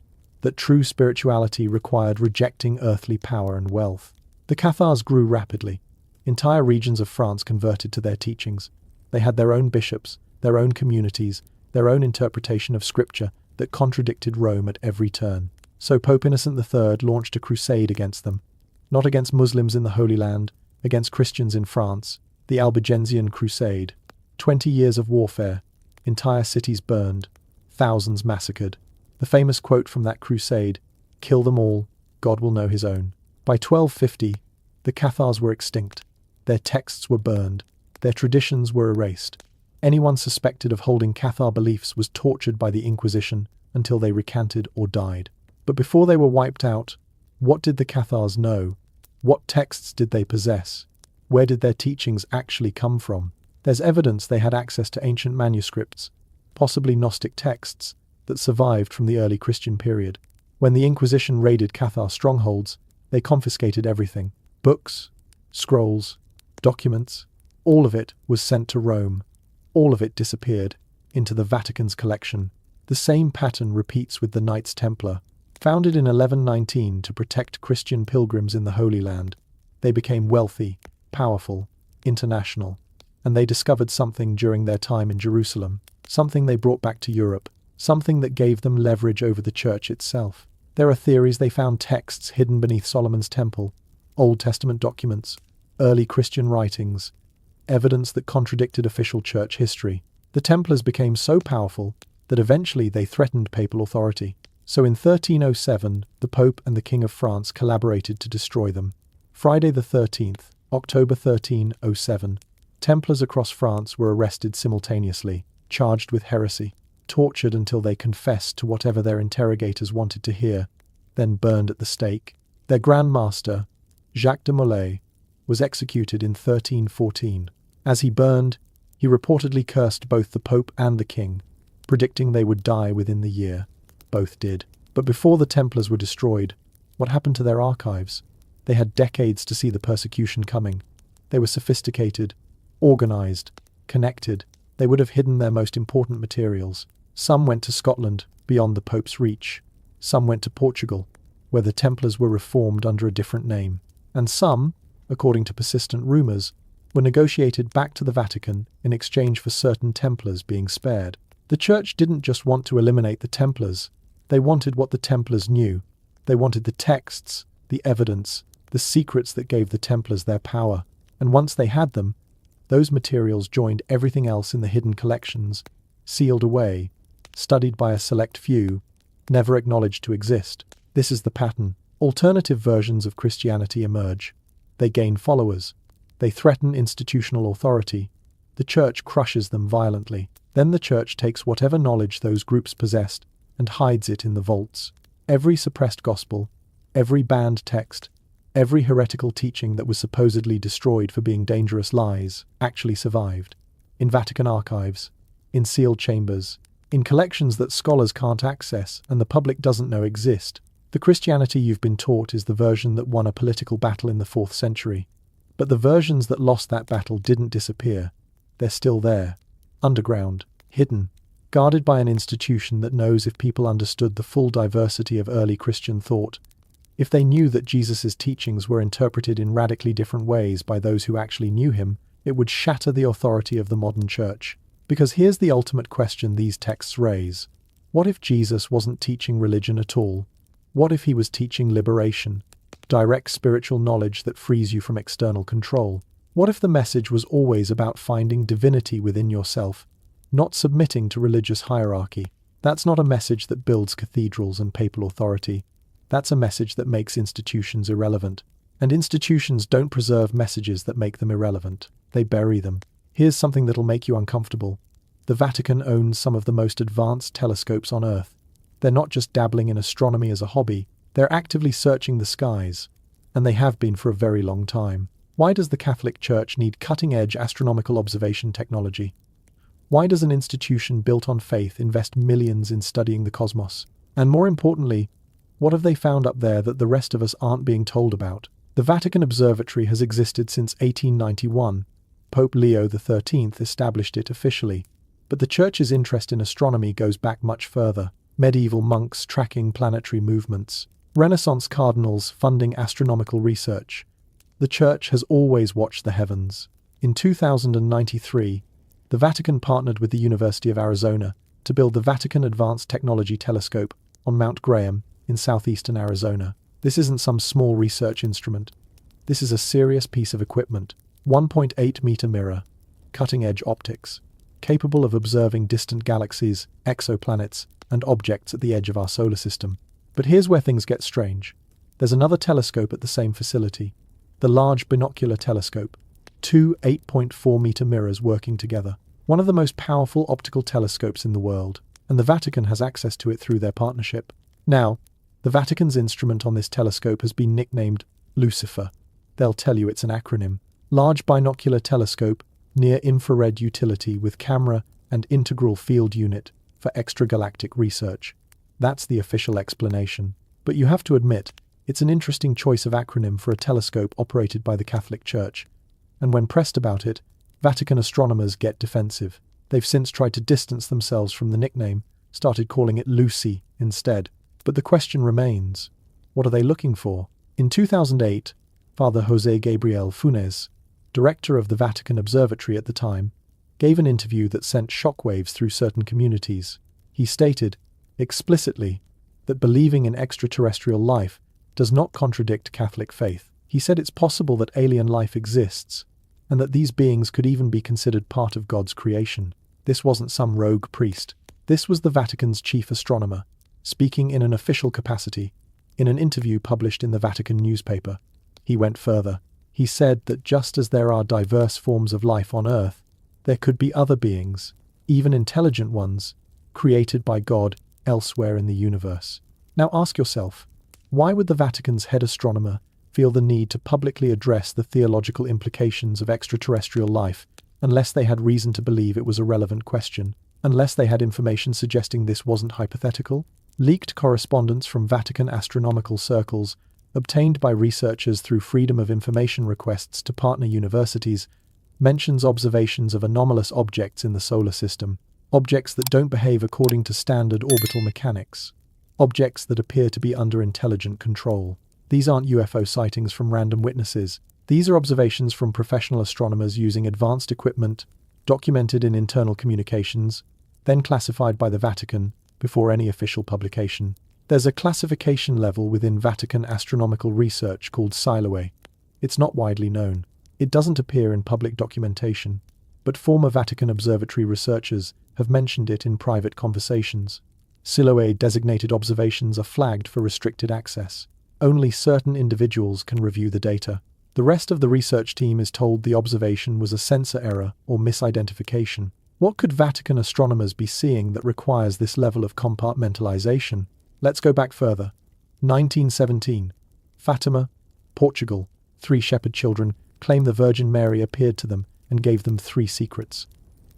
that true spirituality required rejecting earthly power and wealth. The Cathars grew rapidly. Entire regions of France converted to their teachings. They had their own bishops, their own communities, their own interpretation of scripture that contradicted Rome at every turn. So Pope Innocent III launched a crusade against them. Not against Muslims in the Holy Land, against Christians in France. The Albigensian Crusade. 20 years of warfare. Entire cities burned. Thousands massacred. The famous quote from that crusade, "Kill them all, God will know his own." By 1250, the Cathars were extinct. Their texts were burned. Their traditions were erased. Anyone suspected of holding Cathar beliefs was tortured by the Inquisition until they recanted or died. But before they were wiped out, what did the Cathars know? What texts did they possess? Where did their teachings actually come from? There's evidence they had access to ancient manuscripts, possibly Gnostic texts, that survived from the early Christian period. When the Inquisition raided Cathar strongholds, they confiscated everything. Books, scrolls, documents, all of it was sent to Rome. All of it disappeared into the Vatican's collection. The same pattern repeats with the Knights Templar. Founded in 1119 to protect Christian pilgrims in the Holy Land, they became wealthy, powerful, international, and they discovered something during their time in Jerusalem, something they brought back to Europe, something that gave them leverage over the church itself. There are theories they found texts hidden beneath Solomon's temple, Old Testament documents, early Christian writings, evidence that contradicted official church history. The Templars became so powerful that eventually they threatened papal authority. So in 1307, the Pope and the King of France collaborated to destroy them. Friday the 13th, October 1307, Templars across France were arrested simultaneously, charged with heresy, tortured until they confessed to whatever their interrogators wanted to hear, then burned at the stake. Their Grand Master, Jacques de Molay, was executed in 1314. As he burned, he reportedly cursed both the Pope and the King, predicting they would die within the year. Both did. But before the Templars were destroyed, what happened to their archives? They had decades to see the persecution coming. They were sophisticated, organized, connected. They would have hidden their most important materials. Some went to Scotland, beyond the Pope's reach. Some went to Portugal, where the Templars were reformed under a different name. And some, according to persistent rumors, were negotiated back to the Vatican in exchange for certain Templars being spared. The Church didn't just want to eliminate the Templars. They wanted what the Templars knew. They wanted the texts, the evidence, the secrets that gave the Templars their power. And once they had them, those materials joined everything else in the hidden collections, sealed away, studied by a select few, never acknowledged to exist. This is the pattern. Alternative versions of Christianity emerge. They gain followers. They threaten institutional authority. The Church crushes them violently. Then the Church takes whatever knowledge those groups possessed and hides it in the vaults. Every suppressed gospel, every banned text, every heretical teaching that was supposedly destroyed for being dangerous lies actually survived. In Vatican archives, in sealed chambers, in collections that scholars can't access and the public doesn't know exist. The Christianity you've been taught is the version that won a political battle in the 4th century. But the versions that lost that battle didn't disappear. They're still there, underground, hidden, guarded by an institution that knows if people understood the full diversity of early Christian thought, if they knew that Jesus' teachings were interpreted in radically different ways by those who actually knew him, it would shatter the authority of the modern church. Because here's the ultimate question these texts raise. What if Jesus wasn't teaching religion at all? What if he was teaching liberation, direct spiritual knowledge that frees you from external control? What if the message was always about finding divinity within yourself, not submitting to religious hierarchy? That's not a message that builds cathedrals and papal authority. That's a message that makes institutions irrelevant. And institutions don't preserve messages that make them irrelevant. They bury them. Here's something that'll make you uncomfortable. The Vatican owns some of the most advanced telescopes on Earth. They're not just dabbling in astronomy as a hobby. They're actively searching the skies. And they have been for a very long time. Why does the Catholic Church need cutting-edge astronomical observation technology? Why does an institution built on faith invest millions in studying the cosmos? And more importantly, what have they found up there that the rest of us aren't being told about? The Vatican Observatory has existed since 1891. Pope Leo XIII established it officially. But the Church's interest in astronomy goes back much further. Medieval monks tracking planetary movements. Renaissance cardinals funding astronomical research. The Church has always watched the heavens. In 2093, the Vatican partnered with the University of Arizona to build the Vatican Advanced Technology Telescope on Mount Graham in southeastern Arizona. This isn't some small research instrument. This is a serious piece of equipment. 1.8-meter mirror, cutting-edge optics, capable of observing distant galaxies, exoplanets, and objects at the edge of our solar system. But here's where things get strange. There's another telescope at the same facility, the Large Binocular Telescope, two 8.4-meter mirrors working together. One of the most powerful optical telescopes in the world, and the Vatican has access to it through their partnership. Now, the Vatican's instrument on this telescope has been nicknamed Lucifer. They'll tell you it's an acronym. Large Binocular Telescope, Near Infrared Utility with Camera and Integral Field Unit for Extragalactic Research. That's the official explanation. But you have to admit, it's an interesting choice of acronym for a telescope operated by the Catholic Church. And when pressed about it, Vatican astronomers get defensive. They've since tried to distance themselves from the nickname, started calling it Lucy instead. But the question remains, what are they looking for? In 2008, Father José Gabriel Funes, director of the Vatican Observatory at the time, gave an interview that sent shockwaves through certain communities. He stated, explicitly, that believing in extraterrestrial life does not contradict Catholic faith. He said it's possible that alien life exists, and that these beings could even be considered part of God's creation. This wasn't some rogue priest. This was the Vatican's chief astronomer, speaking in an official capacity, in an interview published in the Vatican newspaper. He went further. He said that just as there are diverse forms of life on Earth, there could be other beings, even intelligent ones, created by God elsewhere in the universe. Now ask yourself, why would the Vatican's head astronomer feel the need to publicly address the theological implications of extraterrestrial life unless they had reason to believe it was a relevant question, unless they had information suggesting this wasn't hypothetical? Leaked correspondence from Vatican astronomical circles obtained by researchers through Freedom of Information requests to partner universities, mentions observations of anomalous objects in the solar system, objects that don't behave according to standard orbital mechanics, objects that appear to be under intelligent control. These aren't UFO sightings from random witnesses. These are observations from professional astronomers using advanced equipment, documented in internal communications, then classified by the Vatican before any official publication. There's a classification level within Vatican astronomical research called Siloe. It's not widely known. It doesn't appear in public documentation, but former Vatican observatory researchers have mentioned it in private conversations. Siloe-designated observations are flagged for restricted access. Only certain individuals can review the data. The rest of the research team is told the observation was a sensor error or misidentification. What could Vatican astronomers be seeing that requires this level of compartmentalization? Let's go back further. 1917. Fatima, Portugal. 3 shepherd children claim the Virgin Mary appeared to them and gave them 3 secrets.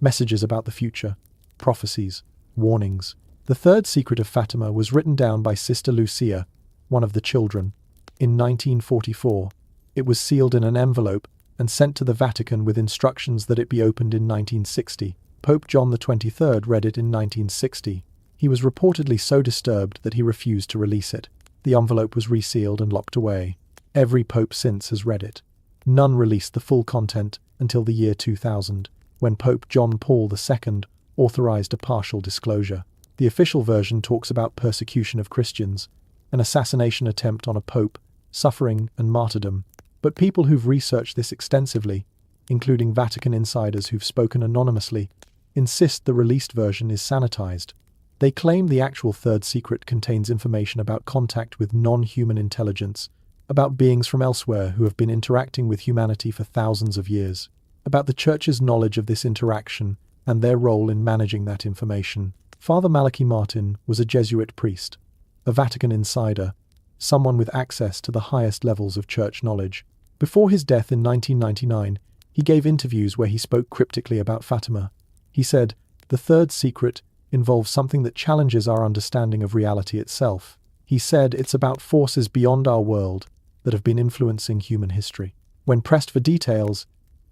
Messages about the future, prophecies, warnings. The 3rd secret of Fatima was written down by Sister Lucia, one of the children. In 1944, it was sealed in an envelope and sent to the Vatican with instructions that it be opened in 1960. Pope John XXIII read it in 1960. He was reportedly so disturbed that he refused to release it. The envelope was resealed and locked away. Every pope since has read it. None released the full content until the year 2000, when Pope John Paul II authorized a partial disclosure. The official version talks about persecution of Christians, an assassination attempt on a pope, suffering and martyrdom. But people who've researched this extensively, including Vatican insiders who've spoken anonymously, insist the released version is sanitized. They claim the actual 3rd secret contains information about contact with non-human intelligence, about beings from elsewhere who have been interacting with humanity for thousands of years, about the Church's knowledge of this interaction and their role in managing that information. Father Malachi Martin was a Jesuit priest, a Vatican insider, someone with access to the highest levels of church knowledge. Before his death in 1999, he gave interviews where he spoke cryptically about Fatima. He said, "The 3rd secret involves something that challenges our understanding of reality itself." He said it's about forces beyond our world that have been influencing human history. When pressed for details,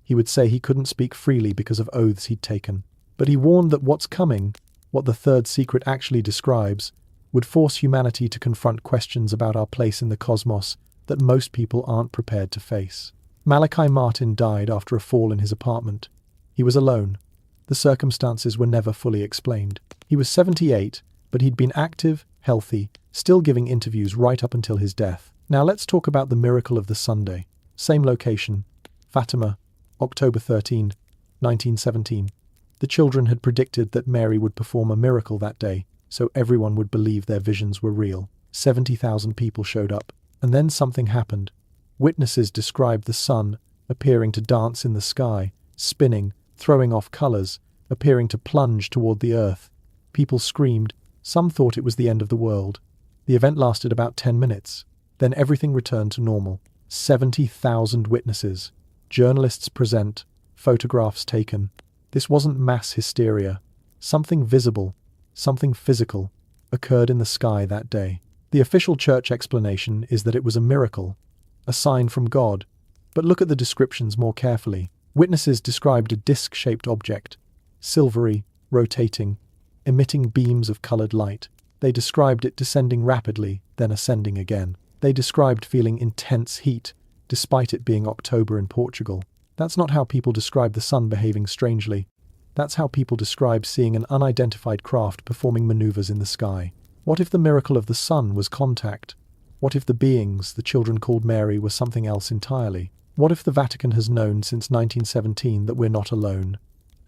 he would say he couldn't speak freely because of oaths he'd taken. But he warned that what's coming, what the 3rd secret actually describes, would force humanity to confront questions about our place in the cosmos that most people aren't prepared to face. Malachi Martin died after a fall in his apartment. He was alone. The circumstances were never fully explained. He was 78, but he'd been active, healthy, still giving interviews right up until his death. Now let's talk about the miracle of the Sunday. Same location, Fatima, October 13, 1917. The children had predicted that Mary would perform a miracle that day, so everyone would believe their visions were real. 70,000 people showed up, and then something happened. Witnesses described the sun appearing to dance in the sky, spinning, throwing off colors, appearing to plunge toward the earth. People screamed. Some thought it was the end of the world. The event lasted about 10 minutes. Then everything returned to normal. 70,000 witnesses. Journalists present. Photographs taken. This wasn't mass hysteria. Something visible, something physical, occurred in the sky that day. The official church explanation is that it was a miracle, a sign from God. But look at the descriptions more carefully. Witnesses described a disc-shaped object, silvery, rotating, emitting beams of colored light. They described it descending rapidly, then ascending again. They described feeling intense heat, despite it being October in Portugal. That's not how people describe the sun behaving strangely. That's how people describe seeing an unidentified craft performing maneuvers in the sky. What if the miracle of the sun was contact? What if the beings the children called Mary were something else entirely? What if the Vatican has known since 1917 that we're not alone,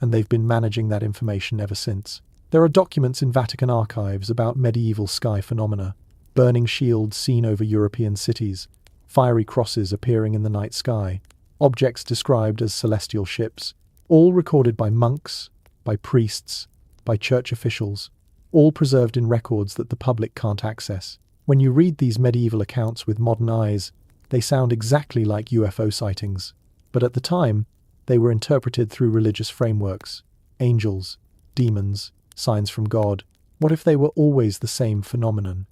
and they've been managing that information ever since? There are documents in Vatican archives about medieval sky phenomena, burning shields seen over European cities, fiery crosses appearing in the night sky, objects described as celestial ships, all recorded by monks, by priests, by church officials, all preserved in records that the public can't access. When you read these medieval accounts with modern eyes, they sound exactly like UFO sightings, but at the time, they were interpreted through religious frameworks. Angels, demons, signs from God. What if they were always the same phenomenon,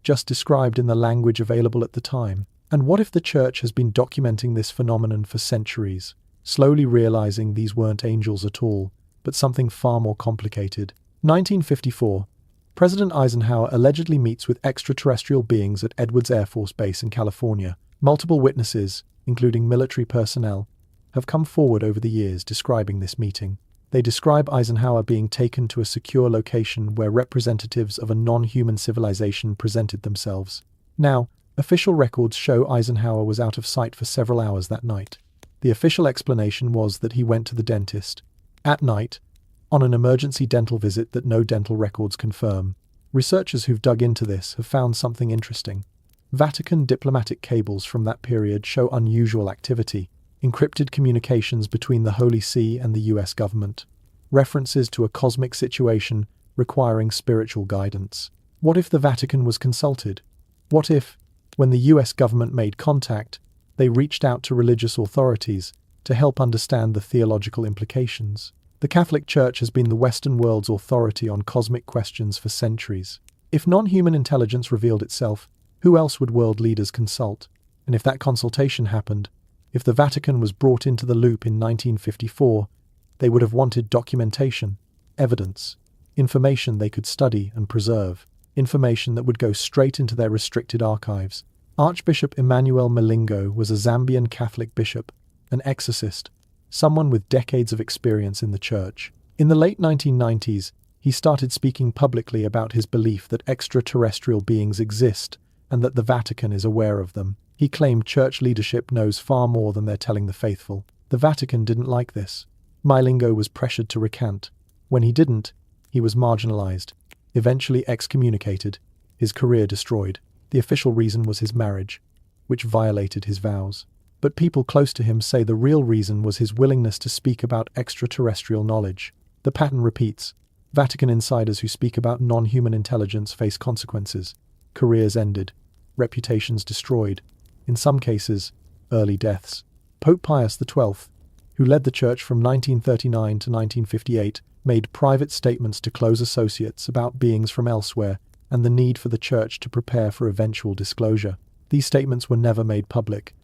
just described in the language available at the time? And what if the Church has been documenting this phenomenon for centuries, slowly realizing these weren't angels at all, but something far more complicated? 1954. President Eisenhower allegedly meets with extraterrestrial beings at Edwards Air Force Base in California. Multiple witnesses, including military personnel, have come forward over the years describing this meeting. They describe Eisenhower being taken to a secure location where representatives of a non-human civilization presented themselves. Now, official records show Eisenhower was out of sight for several hours that night. The official explanation was that he went to the dentist at night on an emergency dental visit that no dental records confirm. Researchers who've dug into this have found something interesting. Vatican diplomatic cables from that period show unusual activity, encrypted communications between the Holy See and the US government, references to a cosmic situation requiring spiritual guidance. What if the Vatican was consulted? What if, when the US government made contact, they reached out to religious authorities to help understand the theological implications? The Catholic Church has been the Western world's authority on cosmic questions for centuries. If non-human intelligence revealed itself, who else would world leaders consult? And if that consultation happened, if the Vatican was brought into the loop in 1954, they would have wanted documentation, evidence, information they could study and preserve, information that would go straight into their restricted archives. Archbishop Emmanuel Malingo was a Zambian Catholic bishop, an exorcist, someone with decades of experience in the church. In the late 1990s, he started speaking publicly about his belief that extraterrestrial beings exist and that the Vatican is aware of them. He claimed church leadership knows far more than they're telling the faithful. The Vatican didn't like this. Malingo was pressured to recant. When he didn't, he was marginalized, eventually excommunicated, his career destroyed. The official reason was his marriage, which violated his vows. But people close to him say the real reason was his willingness to speak about extraterrestrial knowledge. The pattern repeats. Vatican insiders who speak about non-human intelligence face consequences. Careers ended. Reputations destroyed. In some cases, early deaths. Pope Pius XII, who led the Church from 1939 to 1958, made private statements to close associates about beings from elsewhere and the need for the Church to prepare for eventual disclosure. These statements were never made public,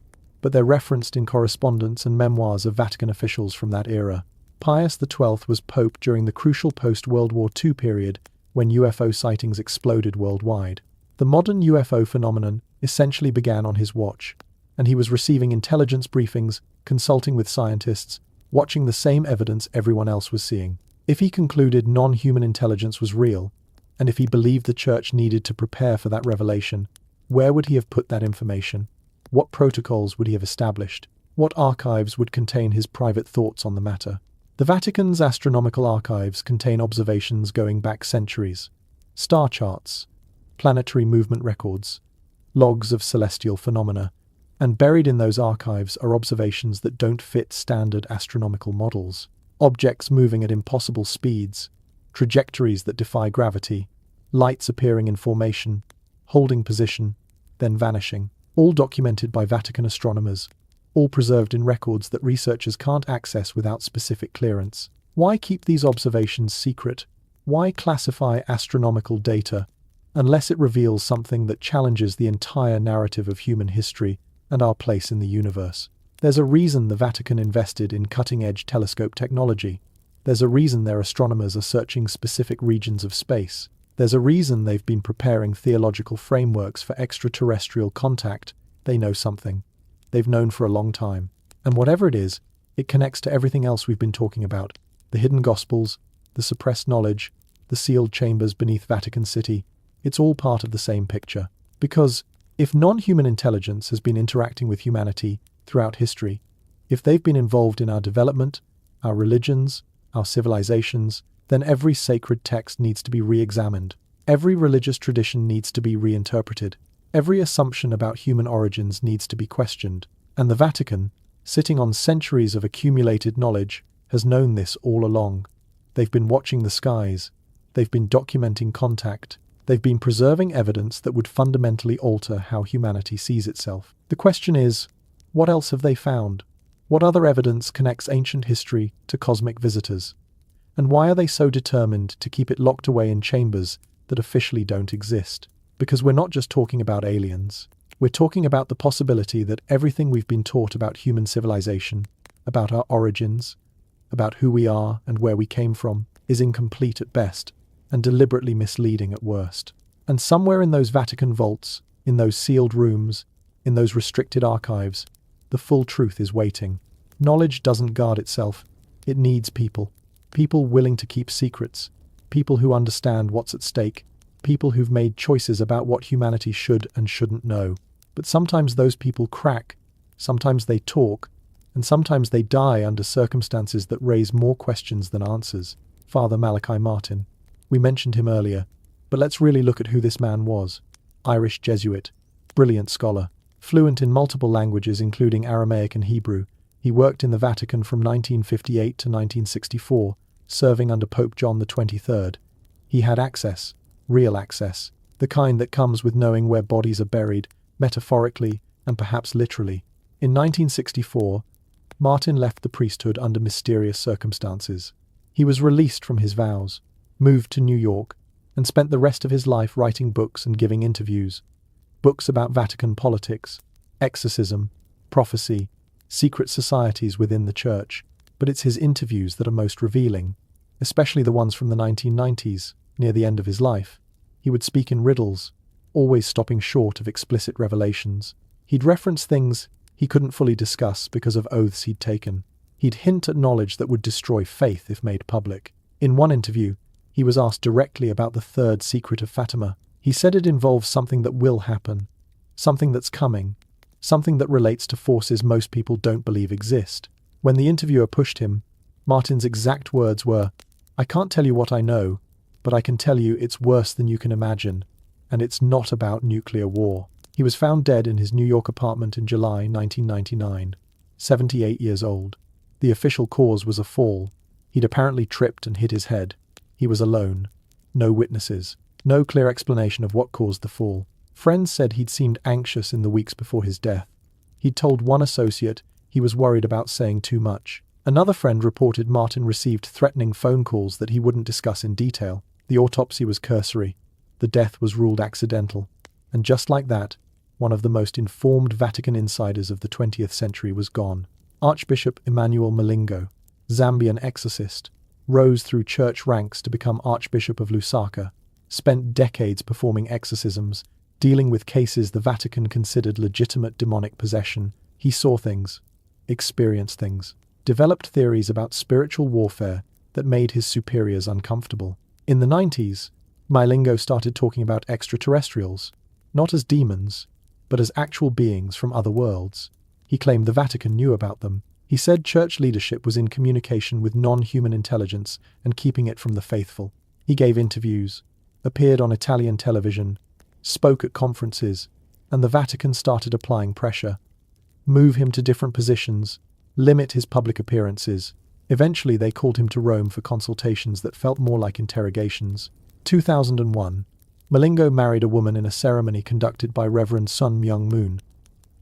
but they're referenced in correspondence and memoirs of Vatican officials from that era. Pius XII was Pope during the crucial post-World War II period when UFO sightings exploded worldwide. The modern UFO phenomenon essentially began on his watch, and he was receiving intelligence briefings, consulting with scientists, watching the same evidence everyone else was seeing. If he concluded non-human intelligence was real, and if he believed the Church needed to prepare for that revelation, where would he have put that information? What protocols would he have established? What archives would contain his private thoughts on the matter? The Vatican's astronomical archives contain observations going back centuries, star charts, planetary movement records, logs of celestial phenomena, and buried in those archives are observations that don't fit standard astronomical models. Objects moving at impossible speeds, trajectories that defy gravity, lights appearing in formation, holding position, then vanishing, all documented by Vatican astronomers, all preserved in records that researchers can't access without specific clearance. Why keep these observations secret? Why classify astronomical data unless it reveals something that challenges the entire narrative of human history and our place in the universe? There's a reason the Vatican invested in cutting-edge telescope technology. There's a reason their astronomers are searching specific regions of space. There's a reason they've been preparing theological frameworks for extraterrestrial contact. They know something. They've known for a long time. And whatever it is, it connects to everything else we've been talking about. The hidden gospels, the suppressed knowledge, the sealed chambers beneath Vatican City. It's all part of the same picture. Because if non-human intelligence has been interacting with humanity throughout history, if they've been involved in our development, our religions, our civilizations, then every sacred text needs to be re-examined. Every religious tradition needs to be reinterpreted. Every assumption about human origins needs to be questioned. And the Vatican, sitting on centuries of accumulated knowledge, has known this all along. They've been watching the skies. They've been documenting contact. They've been preserving evidence that would fundamentally alter how humanity sees itself. The question is, what else have they found? What other evidence connects ancient history to cosmic visitors? And why are they so determined to keep it locked away in chambers that officially don't exist? Because we're not just talking about aliens. We're talking about the possibility that everything we've been taught about human civilization, about our origins, about who we are and where we came from, is incomplete at best and deliberately misleading at worst. And somewhere in those Vatican vaults, in those sealed rooms, in those restricted archives, the full truth is waiting. Knowledge doesn't guard itself. It needs people. People willing to keep secrets. People who understand what's at stake. People who've made choices about what humanity should and shouldn't know. But sometimes those people crack. Sometimes they talk. And sometimes they die under circumstances that raise more questions than answers. Father Malachi Martin. We mentioned him earlier, but let's really look at who this man was. Irish Jesuit, brilliant scholar, fluent in multiple languages including Aramaic and Hebrew. He worked in the Vatican from 1958 to 1964, serving under Pope John XXIII. He had access, real access, the kind that comes with knowing where bodies are buried, metaphorically and perhaps literally. In 1964, Martin left the priesthood under mysterious circumstances. He was released from his vows, moved to New York, and spent the rest of his life writing books and giving interviews. Books about Vatican politics, exorcism, prophecy, secret societies within the church. But it's his interviews that are most revealing, especially the ones from the 1990s, near the end of his life. He would speak in riddles, always stopping short of explicit revelations. He'd reference things he couldn't fully discuss because of oaths he'd taken. He'd hint at knowledge that would destroy faith if made public. In one interview, he was asked directly about the third secret of Fatima. He said it involves something that will happen, something that's coming, something that relates to forces most people don't believe exist. When the interviewer pushed him, Martin's exact words were, "I can't tell you what I know, but I can tell you it's worse than you can imagine, and it's not about nuclear war." He was found dead in his New York apartment in July 1999, 78 years old. The official cause was a fall. He'd apparently tripped and hit his head. He was alone. No witnesses. No clear explanation of what caused the fall. Friends said he'd seemed anxious in the weeks before his death. He'd told one associate he was worried about saying too much. Another friend reported Martin received threatening phone calls that he wouldn't discuss in detail. The autopsy was cursory. The death was ruled accidental. And just like that, one of the most informed Vatican insiders of the 20th century was gone. Archbishop Emmanuel Malingo, Zambian exorcist, rose through church ranks to become Archbishop of Lusaka, spent decades performing exorcisms, dealing with cases the Vatican considered legitimate demonic possession. He saw things, experienced things, developed theories about spiritual warfare that made his superiors uncomfortable. In the 90s, Malingo started talking about extraterrestrials, not as demons, but as actual beings from other worlds. He claimed the Vatican knew about them. He said church leadership was in communication with non-human intelligence and keeping it from the faithful. He gave interviews, appeared on Italian television, spoke at conferences, and the Vatican started applying pressure. Move him to different positions, limit his public appearances. Eventually they called him to Rome for consultations that felt more like interrogations. 2001. Malingo married a woman in a ceremony conducted by Reverend Sun Myung Moon.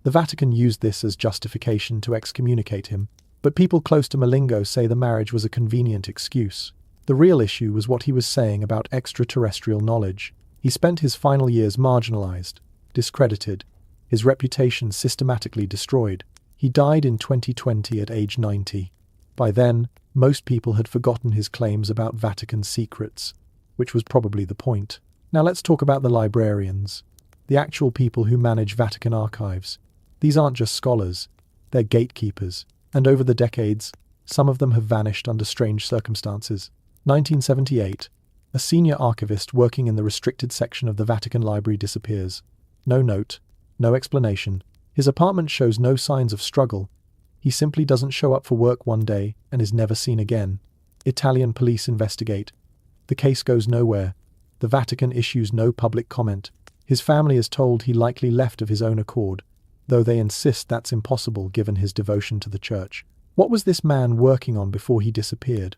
The Vatican used this as justification to excommunicate him, but people close to Malingo say the marriage was a convenient excuse. The real issue was what he was saying about extraterrestrial knowledge. He spent his final years marginalized, discredited, his reputation systematically destroyed. He died in 2020 at age 90. By then, most people had forgotten his claims about Vatican secrets, which was probably the point. Now let's talk about the librarians, the actual people who manage Vatican archives. These aren't just scholars, they're gatekeepers, and over the decades, some of them have vanished under strange circumstances. 1978, a senior archivist working in the restricted section of the Vatican Library disappears. No note, no explanation. His apartment shows no signs of struggle. He simply doesn't show up for work one day and is never seen again. Italian police investigate. The case goes nowhere. The Vatican issues no public comment. His family is told he likely left of his own accord, though they insist that's impossible given his devotion to the church. What was this man working on before he disappeared?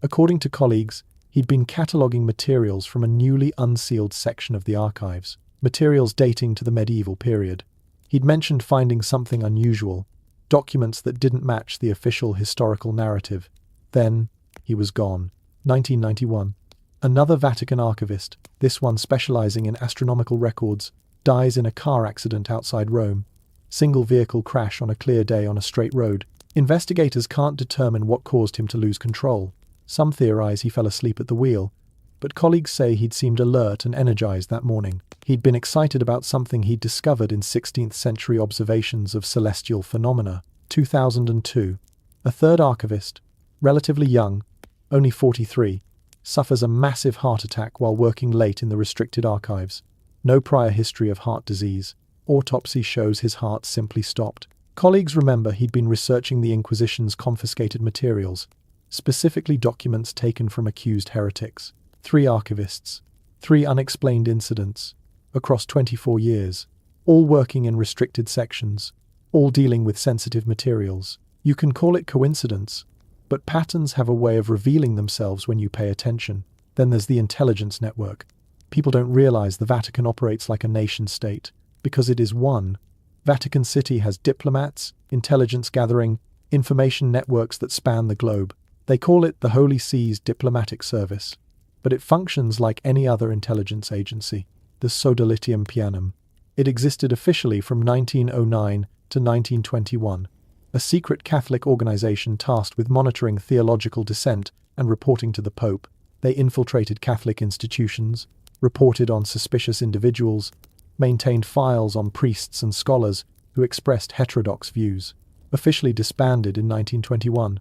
According to colleagues, he'd been cataloguing materials from a newly unsealed section of the archives, materials dating to the medieval period. He'd mentioned finding something unusual, documents that didn't match the official historical narrative. Then, he was gone. 1991. Another Vatican archivist, this one specializing in astronomical records, dies in a car accident outside Rome. Single vehicle crash on a clear day on a straight road. Investigators can't determine what caused him to lose control. Some theorize he fell asleep at the wheel, but colleagues say he'd seemed alert and energized that morning. He'd been excited about something he'd discovered in 16th century observations of celestial phenomena. 2002. A third archivist, relatively young, only 43, suffers a massive heart attack while working late in the restricted archives. No prior history of heart disease. Autopsy shows his heart simply stopped. Colleagues remember he'd been researching the Inquisition's confiscated materials, specifically documents taken from accused heretics. 3 archivists, 3 unexplained incidents, across 24 years, all working in restricted sections, all dealing with sensitive materials. You can call it coincidence, but patterns have a way of revealing themselves when you pay attention. Then there's the intelligence network. People don't realize the Vatican operates like a nation-state, because it is one. Vatican City has diplomats, intelligence gathering, information networks that span the globe. They call it the Holy See's diplomatic service, but it functions like any other intelligence agency, the Sodalitium Pianum. It existed officially from 1909 to 1921, a secret Catholic organization tasked with monitoring theological dissent and reporting to the Pope. They infiltrated Catholic institutions, reported on suspicious individuals, maintained files on priests and scholars who expressed heterodox views. Officially disbanded in 1921.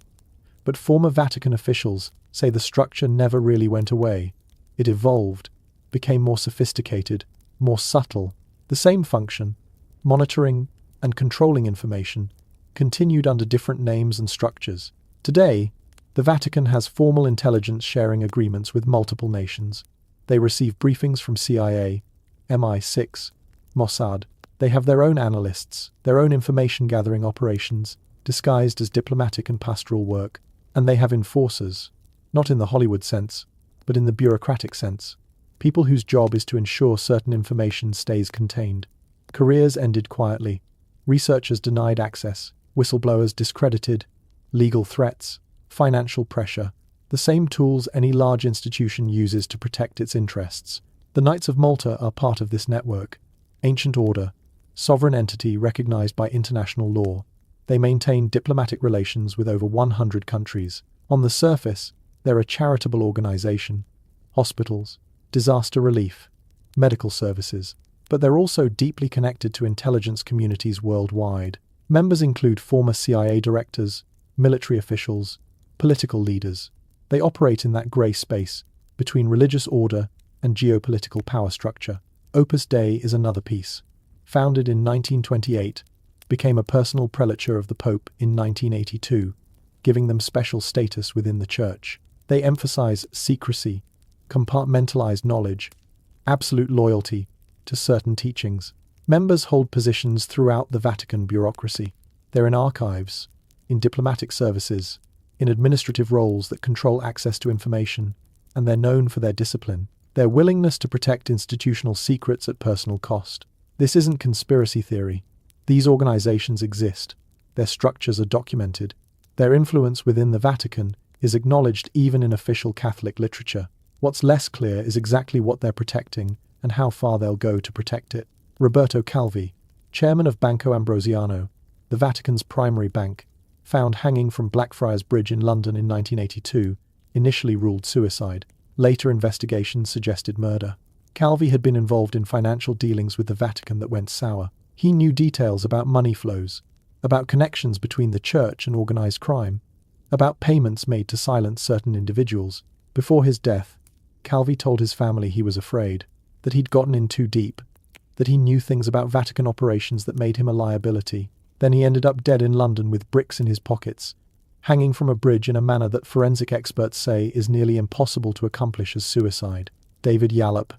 But former Vatican officials say the structure never really went away. It evolved, became more sophisticated, more subtle. The same function, monitoring and controlling information, continued under different names and structures. Today, the Vatican has formal intelligence sharing agreements with multiple nations. They receive briefings from CIA, MI6, Mossad. They have their own analysts, their own information gathering operations, disguised as diplomatic and pastoral work. And they have enforcers, not in the Hollywood sense, but in the bureaucratic sense. People whose job is to ensure certain information stays contained. Careers ended quietly. Researchers denied access. Whistleblowers discredited. Legal threats. Financial pressure. The same tools any large institution uses to protect its interests. The Knights of Malta are part of this network. Ancient order. Sovereign entity recognized by international law. They maintain diplomatic relations with over 100 countries. On the surface, they're a charitable organization. Hospitals, disaster relief, medical services. But they're also deeply connected to intelligence communities worldwide. Members include former CIA directors, military officials, political leaders. They operate in that grey space between religious order and geopolitical power structure. Opus Dei is another piece. Founded in 1928, became a personal prelature of the Pope in 1982, giving them special status within the Church. They emphasize secrecy, compartmentalized knowledge, absolute loyalty to certain teachings. Members hold positions throughout the Vatican bureaucracy. They're in archives, in diplomatic services, in administrative roles that control access to information, and they're known for their discipline, their willingness to protect institutional secrets at personal cost. This isn't conspiracy theory. These organizations exist. Their structures are documented. Their influence within the Vatican is acknowledged even in official Catholic literature. What's less clear is exactly what they're protecting and how far they'll go to protect it. Roberto Calvi, chairman of Banco Ambrosiano, the Vatican's primary bank, found hanging from Blackfriars Bridge in London in 1982, initially ruled suicide. Later investigations suggested murder. Calvi had been involved in financial dealings with the Vatican that went sour. He knew details about money flows, about connections between the Church and organized crime, about payments made to silence certain individuals. Before his death, Calvi told his family he was afraid, that he'd gotten in too deep, that he knew things about Vatican operations that made him a liability. Then he ended up dead in London with bricks in his pockets, hanging from a bridge in a manner that forensic experts say is nearly impossible to accomplish as suicide. David Yallop,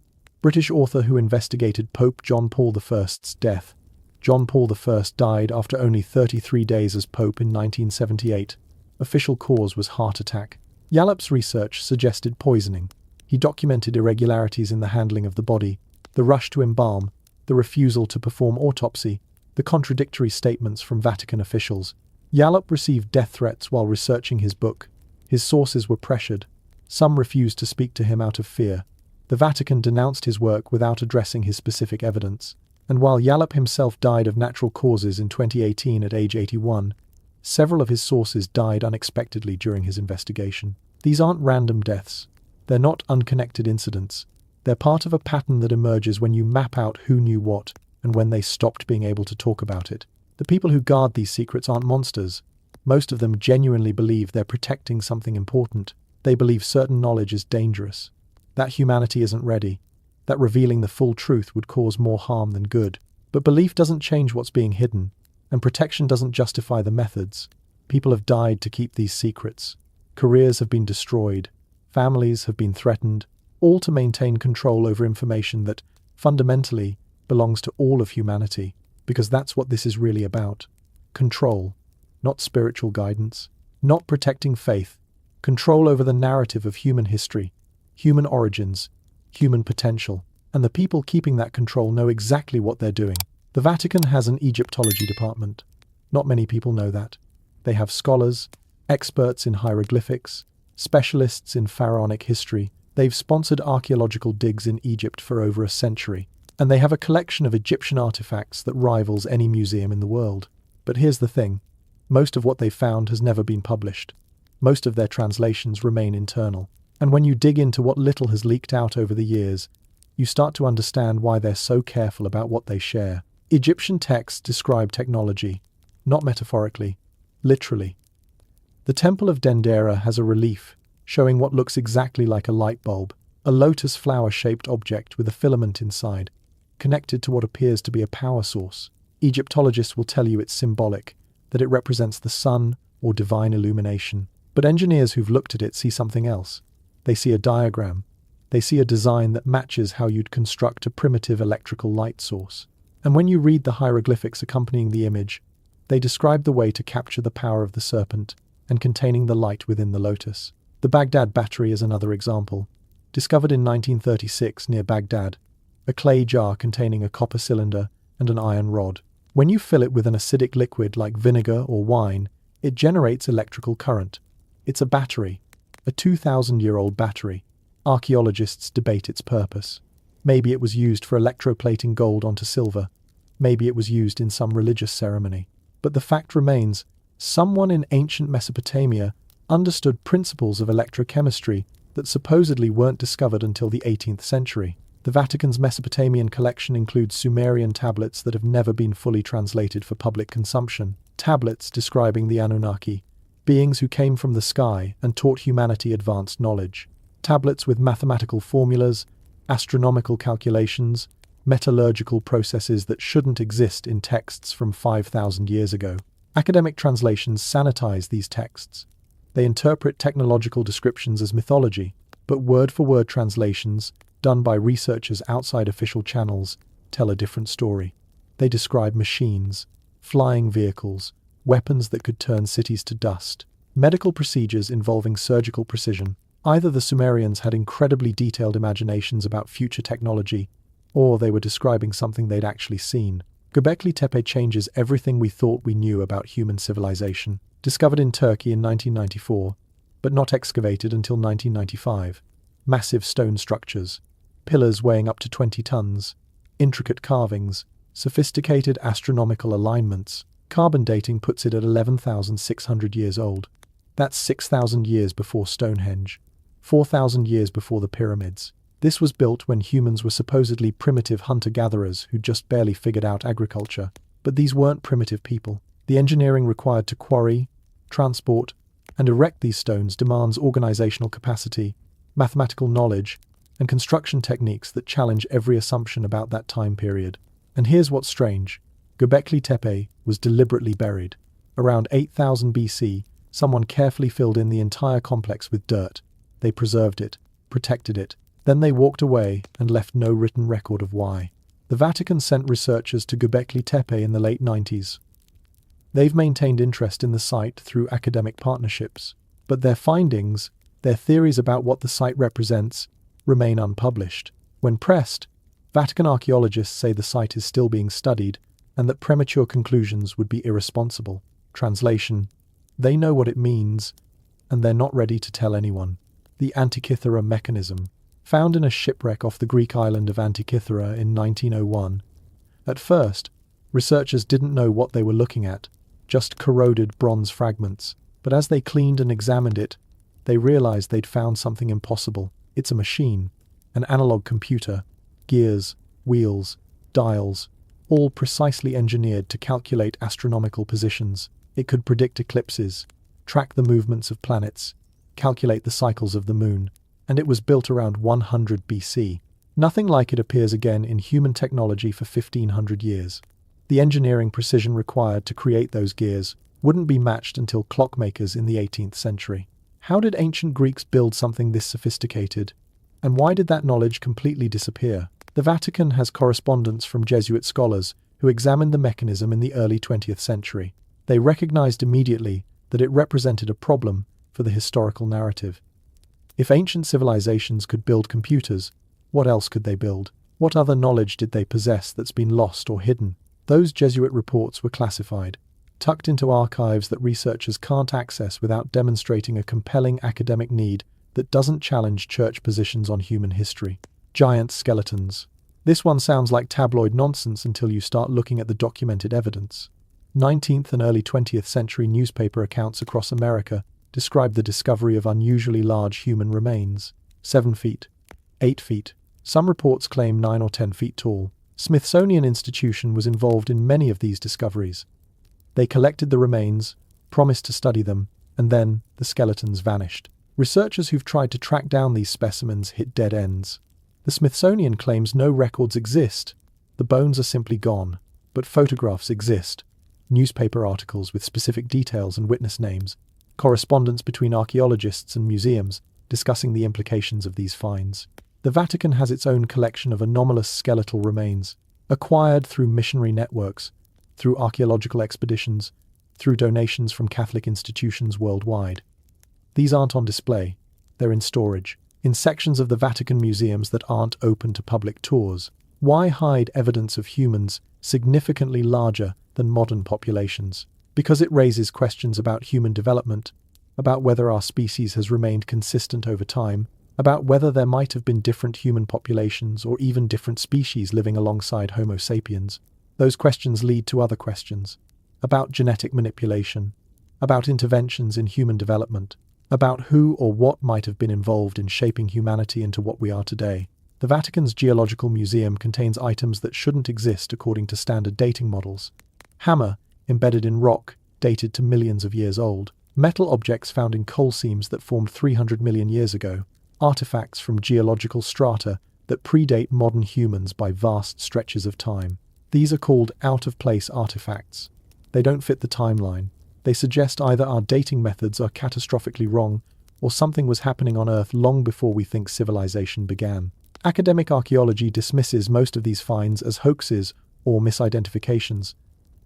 British author who investigated Pope John Paul I's death. John Paul I died after only 33 days as Pope in 1978. Official cause was heart attack. Yallop's research suggested poisoning. He documented irregularities in the handling of the body, the rush to embalm, the refusal to perform autopsy, the contradictory statements from Vatican officials. Yallop received death threats while researching his book. His sources were pressured. Some refused to speak to him out of fear. The Vatican denounced his work without addressing his specific evidence. And while Yallop himself died of natural causes in 2018 at age 81, several of his sources died unexpectedly during his investigation. These aren't random deaths. They're not unconnected incidents. They're part of a pattern that emerges when you map out who knew what and when they stopped being able to talk about it. The people who guard these secrets aren't monsters. Most of them genuinely believe they're protecting something important. They believe certain knowledge is dangerous, that humanity isn't ready, that revealing the full truth would cause more harm than good. But belief doesn't change what's being hidden, and protection doesn't justify the methods. People have died to keep these secrets. Careers have been destroyed. Families have been threatened, all to maintain control over information that, fundamentally, belongs to all of humanity, because that's what this is really about. Control, not spiritual guidance, not protecting faith, control over the narrative of human history, human origins, human potential, and the people keeping that control know exactly what they're doing. The Vatican has an Egyptology department. Not many people know that. They have scholars, experts in hieroglyphics, specialists in pharaonic history. They've sponsored archaeological digs in Egypt for over a century, and they have a collection of Egyptian artifacts that rivals any museum in the world. But here's the thing. Most of what they've found has never been published. Most of their translations remain internal. And when you dig into what little has leaked out over the years, you start to understand why they're so careful about what they share. Egyptian texts describe technology, not metaphorically, literally. The Temple of Dendera has a relief showing what looks exactly like a light bulb, a lotus flower-shaped object with a filament inside, connected to what appears to be a power source. Egyptologists will tell you it's symbolic, that it represents the sun or divine illumination. But engineers who've looked at it see something else. They see a diagram. They see a design that matches how you'd construct a primitive electrical light source. And when you read the hieroglyphics accompanying the image, they describe the way to capture the power of the serpent and containing the light within the lotus. The Baghdad battery is another example. Discovered in 1936 near Baghdad, a clay jar containing a copper cylinder and an iron rod. When you fill it with an acidic liquid like vinegar or wine, it generates electrical current. It's a battery, a 2,000-year-old battery. Archaeologists debate its purpose. Maybe it was used for electroplating gold onto silver. Maybe it was used in some religious ceremony. But the fact remains, someone in ancient Mesopotamia understood principles of electrochemistry that supposedly weren't discovered until the 18th century. The Vatican's Mesopotamian collection includes Sumerian tablets that have never been fully translated for public consumption. Tablets describing the Anunnaki, beings who came from the sky and taught humanity advanced knowledge. Tablets with mathematical formulas, astronomical calculations, metallurgical processes that shouldn't exist in texts from 5,000 years ago. Academic translations sanitize these texts. They interpret technological descriptions as mythology, but word-for-word translations, done by researchers outside official channels, tell a different story. They describe machines, flying vehicles, weapons that could turn cities to dust, medical procedures involving surgical precision. Either the Sumerians had incredibly detailed imaginations about future technology, or they were describing something they'd actually seen. Göbekli Tepe changes everything we thought we knew about human civilization. Discovered in Turkey in 1994, but not excavated until 1995. Massive stone structures, pillars weighing up to 20 tons, intricate carvings, sophisticated astronomical alignments. Carbon dating puts it at 11,600 years old. That's 6,000 years before Stonehenge, 4,000 years before the pyramids. This was built when humans were supposedly primitive hunter-gatherers who just barely figured out agriculture. But these weren't primitive people. The engineering required to quarry, transport, and erect these stones demands organizational capacity, mathematical knowledge, and construction techniques that challenge every assumption about that time period. And here's what's strange. Göbekli Tepe was deliberately buried. Around 8000 BC, someone carefully filled in the entire complex with dirt. They preserved it, protected it. Then they walked away and left no written record of why. The Vatican sent researchers to Göbekli Tepe in the late 90s. They've maintained interest in the site through academic partnerships, but their findings, their theories about what the site represents, remain unpublished. When pressed, Vatican archaeologists say the site is still being studied and that premature conclusions would be irresponsible. Translation: they know what it means, and they're not ready to tell anyone. The Antikythera mechanism. Found in a shipwreck off the Greek island of Antikythera in 1901, At first, researchers didn't know what they were looking at, just corroded bronze fragments. But as they cleaned and examined it, they realized they'd found something impossible. It's a machine, an analog computer, gears, wheels, dials, all precisely engineered to calculate astronomical positions. It could predict eclipses, track the movements of planets, calculate the cycles of the moon, and it was built around 100 BC. Nothing like it appears again in human technology for 1500 years. The engineering precision required to create those gears wouldn't be matched until clockmakers in the 18th century. How did ancient Greeks build something this sophisticated? And why did that knowledge completely disappear? The Vatican has correspondence from Jesuit scholars who examined the mechanism in the early 20th century. They recognized immediately that it represented a problem for the historical narrative. If ancient civilizations could build computers, what else could they build? What other knowledge did they possess that's been lost or hidden? Those Jesuit reports were classified, tucked into archives that researchers can't access without demonstrating a compelling academic need that doesn't challenge church positions on human history. Giant skeletons. This one sounds like tabloid nonsense until you start looking at the documented evidence. 19th and early 20th century newspaper accounts across America describe the discovery of unusually large human remains. 7 feet, 8 feet. Some reports claim 9 or 10 feet tall. Smithsonian Institution was involved in many of these discoveries. They collected the remains, promised to study them, and then the skeletons vanished. Researchers who've tried to track down these specimens hit dead ends. The Smithsonian claims no records exist. The bones are simply gone, but photographs exist. Newspaper articles with specific details and witness names. Correspondence between archaeologists and museums discussing the implications of these finds. The Vatican has its own collection of anomalous skeletal remains, acquired through missionary networks, through archaeological expeditions, through donations from Catholic institutions worldwide. These aren't on display, they're in storage, in sections of the Vatican museums that aren't open to public tours. Why hide evidence of humans significantly larger than modern populations? Because it raises questions about human development, about whether our species has remained consistent over time, about whether there might have been different human populations or even different species living alongside Homo sapiens. Those questions lead to other questions, about genetic manipulation, about interventions in human development, about who or what might have been involved in shaping humanity into what we are today. The Vatican's Geological Museum contains items that shouldn't exist according to standard dating models. Hammer, embedded in rock, dated to millions of years old. Metal objects found in coal seams that formed 300 million years ago. Artifacts from geological strata that predate modern humans by vast stretches of time. These are called out-of-place artifacts. They don't fit the timeline. They suggest either our dating methods are catastrophically wrong, or something was happening on Earth long before we think civilization began. Academic archaeology dismisses most of these finds as hoaxes or misidentifications,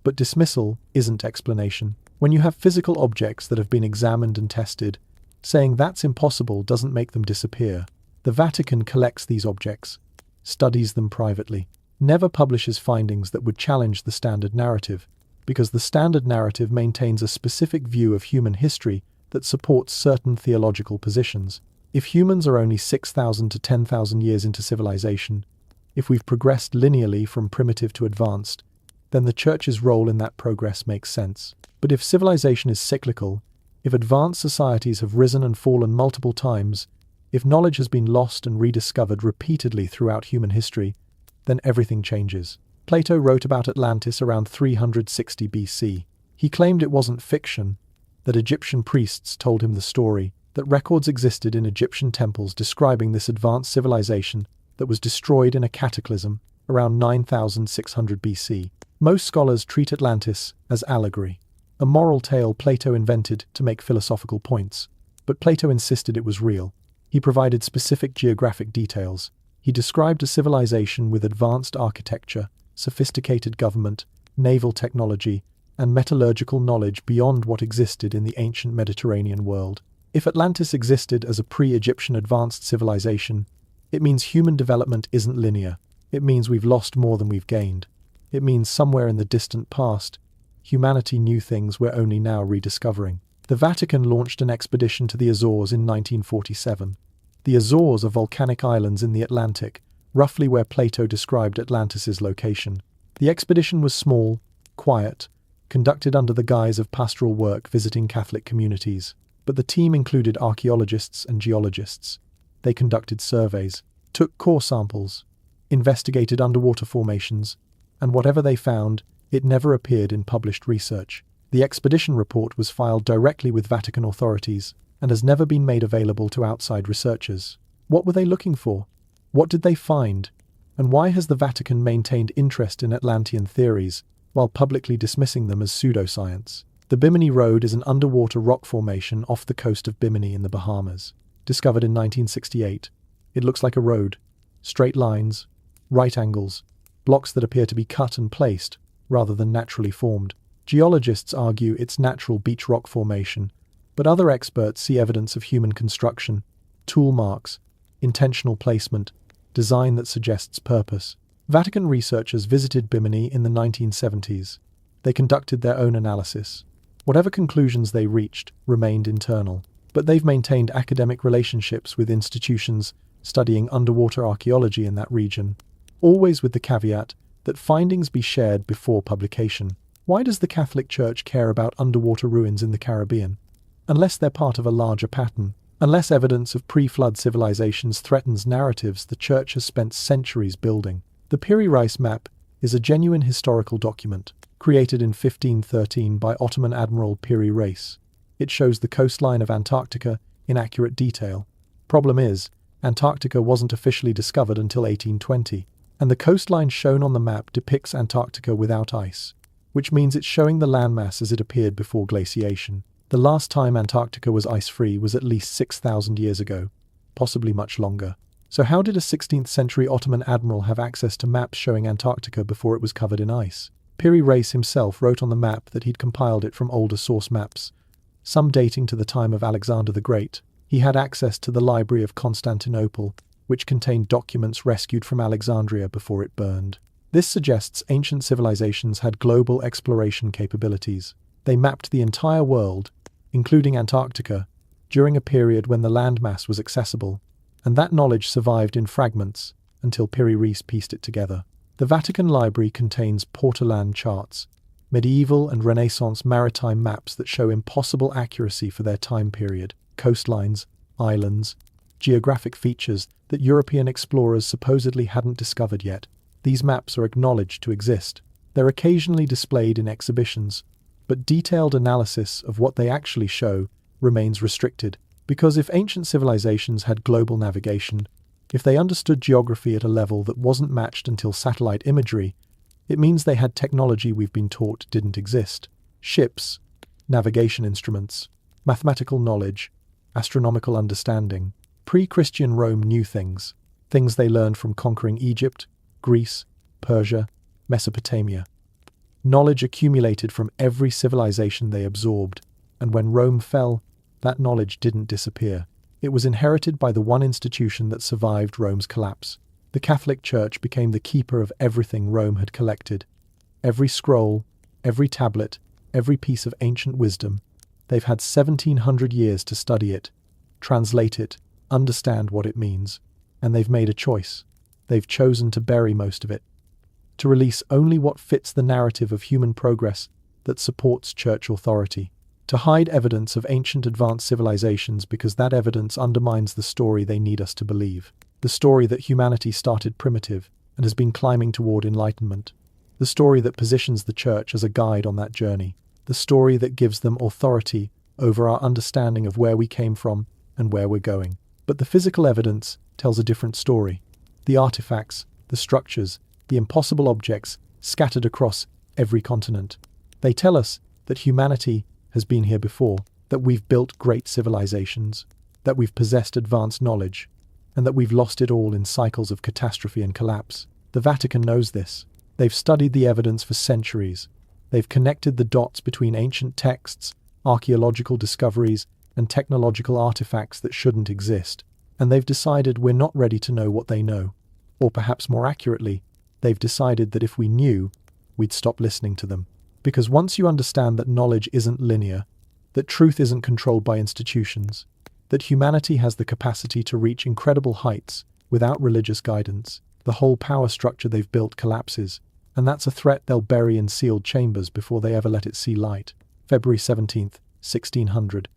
but dismissal isn't explanation. When you have physical objects that have been examined and tested, saying that's impossible doesn't make them disappear. The Vatican collects these objects, studies them privately, never publishes findings that would challenge the standard narrative, because the standard narrative maintains a specific view of human history that supports certain theological positions. If humans are only 6,000 to 10,000 years into civilization, if we've progressed linearly from primitive to advanced, then the Church's role in that progress makes sense. But if civilization is cyclical, if advanced societies have risen and fallen multiple times, if knowledge has been lost and rediscovered repeatedly throughout human history, then everything changes. Plato wrote about Atlantis around 360 BC. He claimed it wasn't fiction, that Egyptian priests told him the story, that records existed in Egyptian temples describing this advanced civilization that was destroyed in a cataclysm around 9600 BC. Most scholars treat Atlantis as allegory, a moral tale Plato invented to make philosophical points. But Plato insisted it was real. He provided specific geographic details. He described a civilization with advanced architecture, sophisticated government, naval technology, and metallurgical knowledge beyond what existed in the ancient Mediterranean world. If Atlantis existed as a pre-Egyptian advanced civilization, it means human development isn't linear. It means we've lost more than we've gained. It means somewhere in the distant past, humanity knew things we're only now rediscovering. The Vatican launched an expedition to the Azores in 1947. The Azores are volcanic islands in the Atlantic, roughly where Plato described Atlantis's location. The expedition was small, quiet, conducted under the guise of pastoral work visiting Catholic communities, but the team included archaeologists and geologists. They conducted surveys, took core samples, investigated underwater formations, and whatever they found, it never appeared in published research. The expedition report was filed directly with Vatican authorities and has never been made available to outside researchers. What were they looking for? What did they find? And why has the Vatican maintained interest in Atlantean theories while publicly dismissing them as pseudoscience? The Bimini Road is an underwater rock formation off the coast of Bimini in the Bahamas. Discovered in 1968, it looks like a road. Straight lines, right angles, blocks that appear to be cut and placed rather than naturally formed. Geologists argue it's natural beach rock formation, but other experts see evidence of human construction, tool marks, intentional placement, design that suggests purpose. Vatican researchers visited Bimini in the 1970s. They conducted their own analysis. Whatever conclusions they reached remained internal, but they've maintained academic relationships with institutions studying underwater archaeology in that region, always with the caveat that findings be shared before publication. Why does the Catholic Church care about underwater ruins in the Caribbean? Unless they're part of a larger pattern, unless evidence of pre-flood civilizations threatens narratives the Church has spent centuries building. The Piri Reis map is a genuine historical document, created in 1513 by Ottoman Admiral Piri Reis. It shows the coastline of Antarctica in accurate detail. Problem is, Antarctica wasn't officially discovered until 1820, and the coastline shown on the map depicts Antarctica without ice, which means it's showing the landmass as it appeared before glaciation. The last time Antarctica was ice-free was at least 6,000 years ago, possibly much longer. So how did a 16th century Ottoman admiral have access to maps showing Antarctica before it was covered in ice? Piri Reis himself wrote on the map that he'd compiled it from older source maps, some dating to the time of Alexander the Great. He had access to the Library of Constantinople, which contained documents rescued from Alexandria before it burned. This suggests ancient civilizations had global exploration capabilities. They mapped the entire world, including Antarctica, during a period when the landmass was accessible, and that knowledge survived in fragments until Piri Reis pieced it together. The Vatican Library contains Portolan charts, medieval and Renaissance maritime maps that show impossible accuracy for their time period, coastlines, islands, geographic features that European explorers supposedly hadn't discovered yet. These maps are acknowledged to exist. They're occasionally displayed in exhibitions, but detailed analysis of what they actually show remains restricted, because if ancient civilizations had global navigation, if they understood geography at a level that wasn't matched until satellite imagery, it means they had technology we've been taught didn't exist. Ships, navigation instruments, mathematical knowledge, astronomical understanding. Pre-Christian Rome knew things they learned from conquering Egypt, Greece, Persia, Mesopotamia. Knowledge accumulated from every civilization they absorbed, and when Rome fell, that knowledge didn't disappear. It was inherited by the one institution that survived Rome's collapse. The Catholic Church became the keeper of everything Rome had collected. Every scroll, every tablet, every piece of ancient wisdom. They've had 1,700 years to study it, translate it, understand what it means, and they've made a choice. They've chosen to bury most of it, to release only what fits the narrative of human progress that supports church authority, to hide evidence of ancient advanced civilizations because that evidence undermines the story they need us to believe, the story that humanity started primitive and has been climbing toward enlightenment, the story that positions the church as a guide on that journey, the story that gives them authority over our understanding of where we came from and where we're going. But the physical evidence tells a different story. The artifacts, the structures, the impossible objects scattered across every continent. They tell us that humanity has been here before, that we've built great civilizations, that we've possessed advanced knowledge, and that we've lost it all in cycles of catastrophe and collapse. The Vatican knows this. They've studied the evidence for centuries. They've connected the dots between ancient texts, archaeological discoveries, and technological artifacts that shouldn't exist. And they've decided we're not ready to know what they know. Or perhaps more accurately, they've decided that if we knew, we'd stop listening to them. Because once you understand that knowledge isn't linear, that truth isn't controlled by institutions, that humanity has the capacity to reach incredible heights without religious guidance, the whole power structure they've built collapses. And that's a threat they'll bury in sealed chambers before they ever let it see light. February 17th, 1600.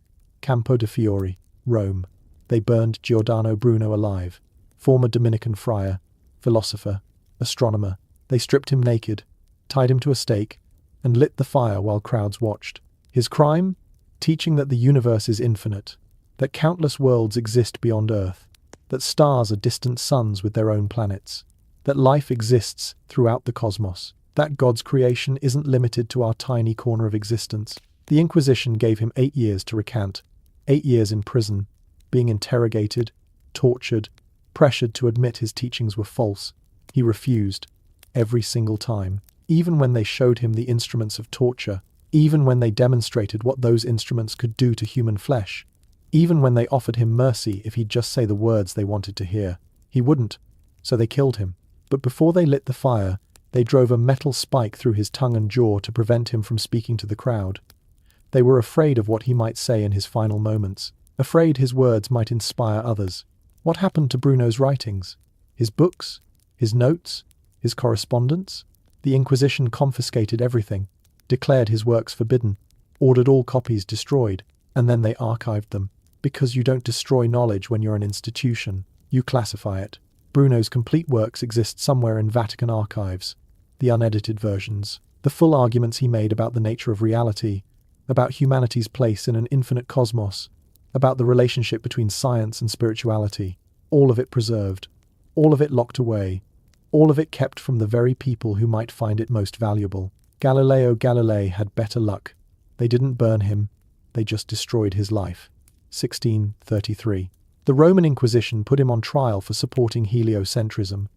Campo de' Fiori, Rome. They burned Giordano Bruno alive. Former Dominican friar, philosopher, astronomer. They stripped him naked, tied him to a stake, and lit the fire while crowds watched. His crime? Teaching that the universe is infinite, that countless worlds exist beyond Earth, that stars are distant suns with their own planets, that life exists throughout the cosmos, that God's creation isn't limited to our tiny corner of existence. The Inquisition gave him 8 years to recant, 8 years in prison, being interrogated, tortured, pressured to admit his teachings were false. He refused, every single time, even when they showed him the instruments of torture, even when they demonstrated what those instruments could do to human flesh, even when they offered him mercy if he'd just say the words they wanted to hear. He wouldn't, so they killed him. But before they lit the fire, they drove a metal spike through his tongue and jaw to prevent him from speaking to the crowd. They were afraid of what he might say in his final moments, afraid his words might inspire others. What happened to Bruno's writings? His books? His notes? His correspondence? The Inquisition confiscated everything, declared his works forbidden, ordered all copies destroyed, and then they archived them. Because you don't destroy knowledge when you're an institution, you classify it. Bruno's complete works exist somewhere in Vatican archives, the unedited versions, the full arguments he made about the nature of reality, about humanity's place in an infinite cosmos, about the relationship between science and spirituality, all of it preserved, all of it locked away, all of it kept from the very people who might find it most valuable. Galileo Galilei had better luck. They didn't burn him, they just destroyed his life. 1633. The Roman Inquisition put him on trial for supporting heliocentrism,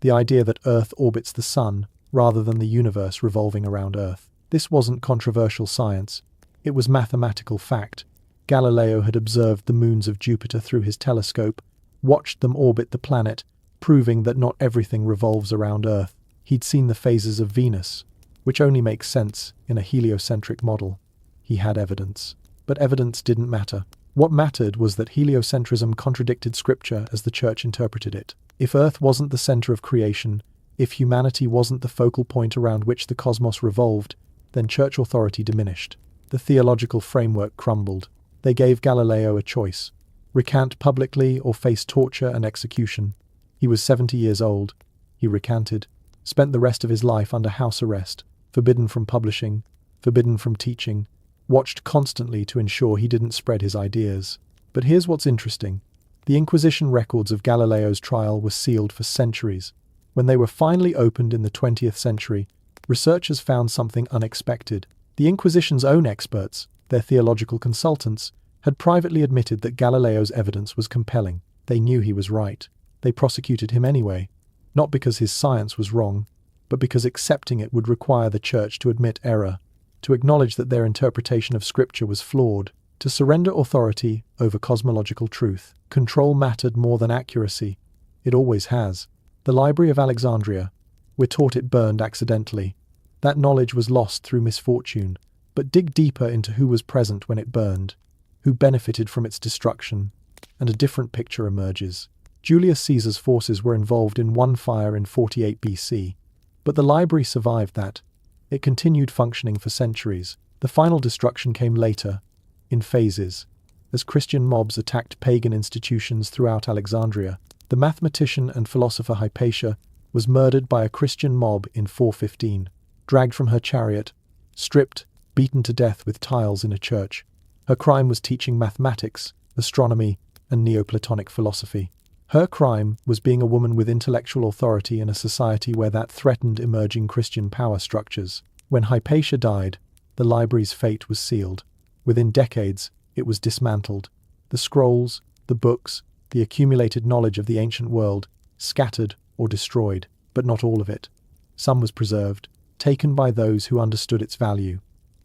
the idea that Earth orbits the Sun rather than the universe revolving around Earth. This wasn't controversial science, it was mathematical fact. Galileo had observed the moons of Jupiter through his telescope, watched them orbit the planet, proving that not everything revolves around Earth. He'd seen the phases of Venus, which only makes sense in a heliocentric model. He had evidence. But evidence didn't matter. What mattered was that heliocentrism contradicted Scripture as the Church interpreted it. If Earth wasn't the center of creation, if humanity wasn't the focal point around which the cosmos revolved, then Church authority diminished. The theological framework crumbled. They gave Galileo a choice: recant publicly or face torture and execution. He was 70 years old. He recanted, spent the rest of his life under house arrest, forbidden from publishing, forbidden from teaching, watched constantly to ensure he didn't spread his ideas. But here's what's interesting. The Inquisition records of Galileo's trial were sealed for centuries. When they were finally opened in the 20th century, researchers found something unexpected. The Inquisition's own experts, their theological consultants, had privately admitted that Galileo's evidence was compelling. They knew he was right. They prosecuted him anyway, not because his science was wrong, but because accepting it would require the Church to admit error, to acknowledge that their interpretation of Scripture was flawed, to surrender authority over cosmological truth. Control mattered more than accuracy. It always has. The Library of Alexandria, we're taught it burned accidentally. That knowledge was lost through misfortune. But dig deeper into who was present when it burned, who benefited from its destruction, and a different picture emerges. Julius Caesar's forces were involved in one fire in 48 BC, but the library survived that. It continued functioning for centuries. The final destruction came later, in phases, as Christian mobs attacked pagan institutions throughout Alexandria. The mathematician and philosopher Hypatia was murdered by a Christian mob in 415, dragged from her chariot, stripped, beaten to death with tiles in a church. Her crime was teaching mathematics, astronomy, and Neoplatonic philosophy. Her crime was being a woman with intellectual authority in a society where that threatened emerging Christian power structures. When Hypatia died, the library's fate was sealed. Within decades, it was dismantled. The scrolls, the books, the accumulated knowledge of the ancient world, scattered or destroyed, but not all of it. Some was preserved, taken by those who understood its value,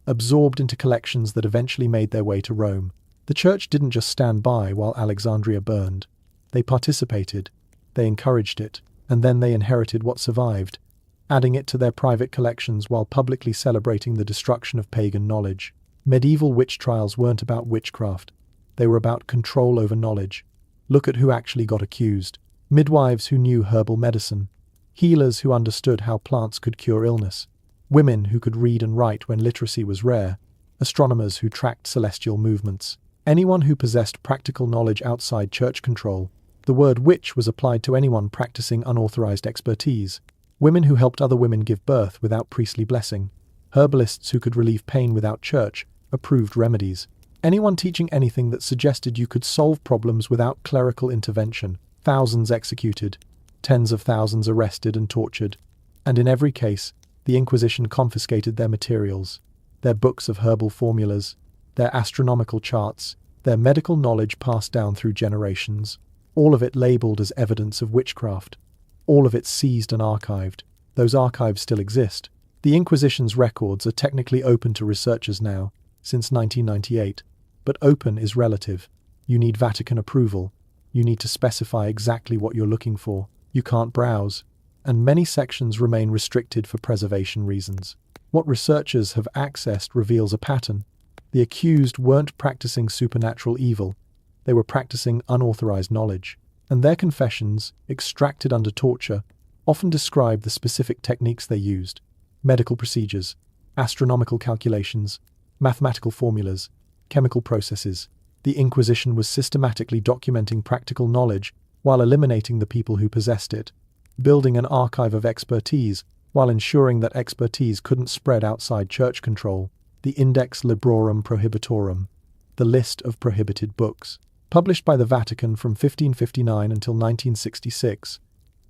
absorbed into collections that eventually made their way to Rome. The Church didn't just stand by while Alexandria burned. They participated, they encouraged it, and then they inherited what survived, adding it to their private collections while publicly celebrating the destruction of pagan knowledge. Medieval witch trials weren't about witchcraft. They were about control over knowledge. Look at who actually got accused. Midwives who knew herbal medicine, healers who understood how plants could cure illness, women who could read and write when literacy was rare, astronomers who tracked celestial movements, anyone who possessed practical knowledge outside church control. The word witch was applied to anyone practicing unauthorized expertise, women who helped other women give birth without priestly blessing, herbalists who could relieve pain without church-approved remedies, anyone teaching anything that suggested you could solve problems without clerical intervention. Thousands executed, tens of thousands arrested and tortured, and in every case, the Inquisition confiscated their materials, their books of herbal formulas, their astronomical charts, their medical knowledge passed down through generations, all of it labeled as evidence of witchcraft, all of it seized and archived. Those archives still exist. The Inquisition's records are technically open to researchers now, since 1998, but open is relative. You need Vatican approval. You need to specify exactly what you're looking for. You can't browse, and many sections remain restricted for preservation reasons. What researchers have accessed reveals a pattern. The accused weren't practicing supernatural evil, they were practicing unauthorized knowledge, and their confessions, extracted under torture, often describe the specific techniques they used: medical procedures, astronomical calculations, mathematical formulas, chemical processes. The Inquisition was systematically documenting practical knowledge while eliminating the people who possessed it, building an archive of expertise while ensuring that expertise couldn't spread outside church control. The Index Librorum Prohibitorum, the list of prohibited books, published by the Vatican from 1559 until 1966,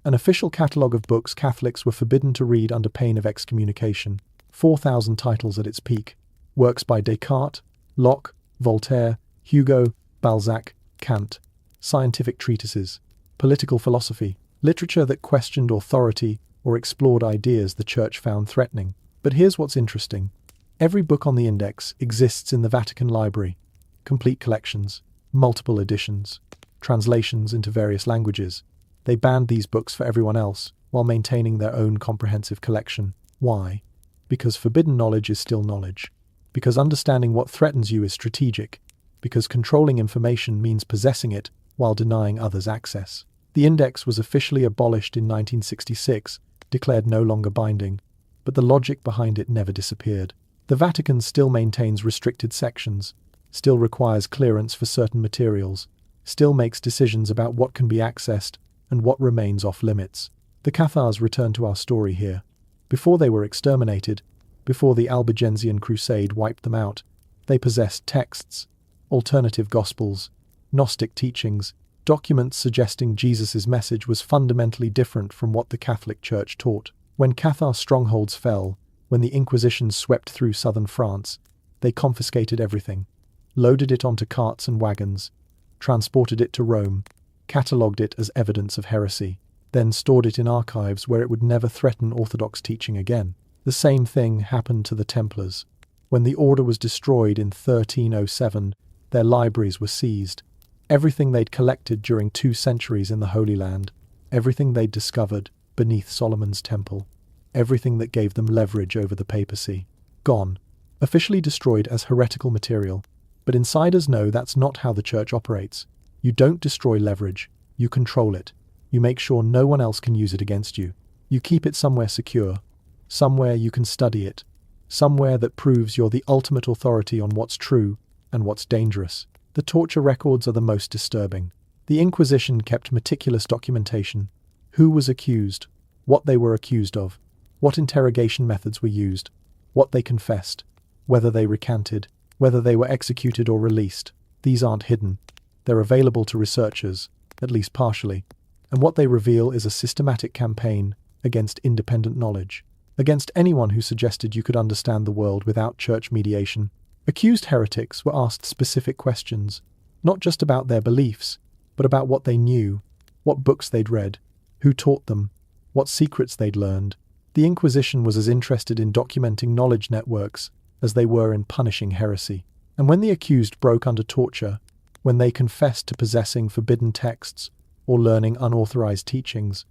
an official catalogue of books Catholics were forbidden to read under pain of excommunication. 4,000 titles at its peak. Works by Descartes, Locke, Voltaire, Hugo, Balzac, Kant. Scientific treatises, political philosophy, literature that questioned authority or explored ideas the Church found threatening. But here's what's interesting. Every book on the index exists in the Vatican Library. Complete collections, multiple editions, translations into various languages. They banned these books for everyone else, while maintaining their own comprehensive collection. Why? Because forbidden knowledge is still knowledge. Because understanding what threatens you is strategic. Because controlling information means possessing it while denying others access. The index was officially abolished in 1966, declared no longer binding, but the logic behind it never disappeared. The Vatican still maintains restricted sections, still requires clearance for certain materials, still makes decisions about what can be accessed and what remains off limits. The Cathars return to our story here. Before they were exterminated, before the Albigensian Crusade wiped them out, they possessed texts, alternative gospels, Gnostic teachings, documents suggesting Jesus' message was fundamentally different from what the Catholic Church taught. When Cathar strongholds fell, when the Inquisition swept through southern France, they confiscated everything, loaded it onto carts and wagons, transported it to Rome, catalogued it as evidence of heresy, then stored it in archives where it would never threaten orthodox teaching again. The same thing happened to the Templars. When the order was destroyed in 1307, their libraries were seized. Everything they'd collected during 2 centuries in the Holy Land, everything they'd discovered beneath Solomon's temple, everything that gave them leverage over the papacy, gone, officially destroyed as heretical material. But insiders know that's not how the Church operates. You don't destroy leverage, you control it. You make sure no one else can use it against you. You keep it somewhere secure, somewhere you can study it, somewhere that proves you're the ultimate authority on what's true and what's dangerous. The torture records are the most disturbing. The Inquisition kept meticulous documentation. Who was accused, what they were accused of, what interrogation methods were used, what they confessed, whether they recanted, whether they were executed or released. These aren't hidden. They're available to researchers, at least partially. And what they reveal is a systematic campaign against independent knowledge, against anyone who suggested you could understand the world without church mediation. Accused heretics were asked specific questions, not just about their beliefs, but about what they knew, what books they'd read, who taught them, what secrets they'd learned. The Inquisition was as interested in documenting knowledge networks as they were in punishing heresy. And when the accused broke under torture, when they confessed to possessing forbidden texts or learning unauthorized teachings,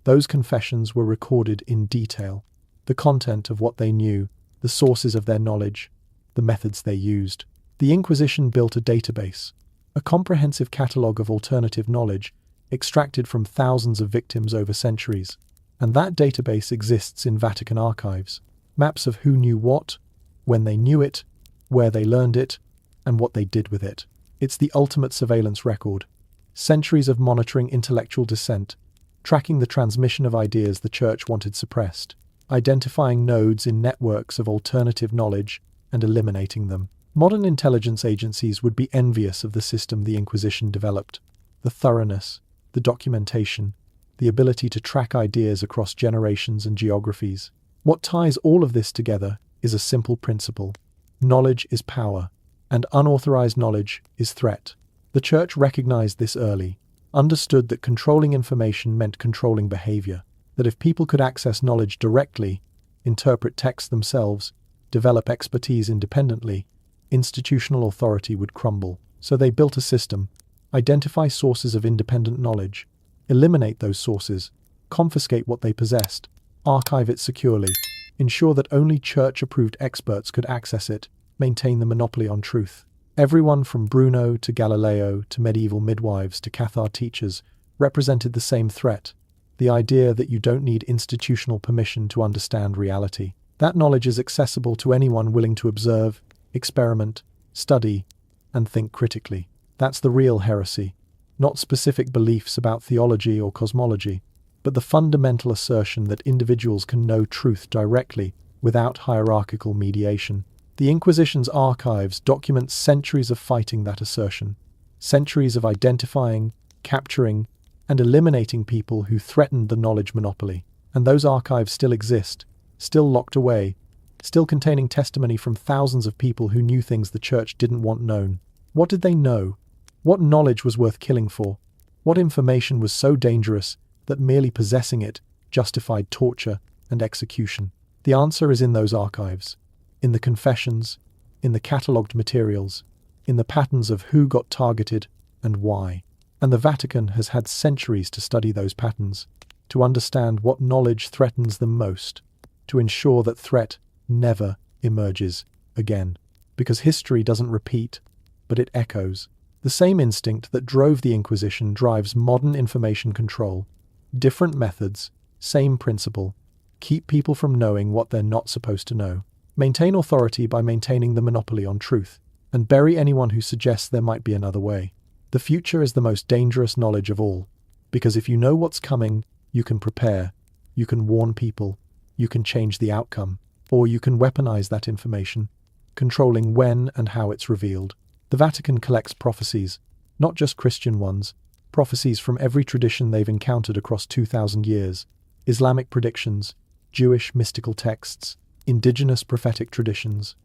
those confessions were recorded in detail. The content of what they knew, the sources of their knowledge, the methods they used. The Inquisition built a database, a comprehensive catalogue of alternative knowledge extracted from thousands of victims over centuries. And that database exists in Vatican archives. Maps of who knew what, when they knew it, where they learned it, and what they did with it. It's the ultimate surveillance record. Centuries of monitoring intellectual dissent, tracking the transmission of ideas the Church wanted suppressed, identifying nodes in networks of alternative knowledge and eliminating them. Modern intelligence agencies would be envious of the system the Inquisition developed. The thoroughness, the documentation, the ability to track ideas across generations and geographies. What ties all of this together is a simple principle. Knowledge is power, and unauthorized knowledge is threat. The Church recognized this early, understood that controlling information meant controlling behavior, that if people could access knowledge directly, interpret texts themselves, develop expertise independently, institutional authority would crumble. So they built a system, identify sources of independent knowledge, eliminate those sources, confiscate what they possessed, archive it securely, ensure that only Church-approved experts could access it, maintain the monopoly on truth. Everyone from Bruno to Galileo to medieval midwives to Cathar teachers represented the same threat, the idea that you don't need institutional permission to understand reality. That knowledge is accessible to anyone willing to observe, experiment, study, and think critically. That's the real heresy, not specific beliefs about theology or cosmology, but the fundamental assertion that individuals can know truth directly without hierarchical mediation. The Inquisition's archives document centuries of fighting that assertion, centuries of identifying, capturing, and eliminating people who threatened the knowledge monopoly. And those archives still exist, still locked away, still containing testimony from thousands of people who knew things the Church didn't want known. What did they know? What knowledge was worth killing for? What information was so dangerous that merely possessing it justified torture and execution? The answer is in those archives. In the confessions, in the catalogued materials, in the patterns of who got targeted and why. And the Vatican has had centuries to study those patterns, to understand what knowledge threatens them most, to ensure that threat never emerges again. Because history doesn't repeat, but it echoes. The same instinct that drove the Inquisition drives modern information control. Different methods, same principle. Keep people from knowing what they're not supposed to know. Maintain authority by maintaining the monopoly on truth, and bury anyone who suggests there might be another way. The future is the most dangerous knowledge of all, because if you know what's coming, you can prepare, you can warn people, you can change the outcome, or you can weaponize that information, controlling when and how it's revealed. The Vatican collects prophecies, not just Christian ones, prophecies from every tradition they've encountered across 2,000 years, Islamic predictions, Jewish mystical texts, indigenous prophetic traditions,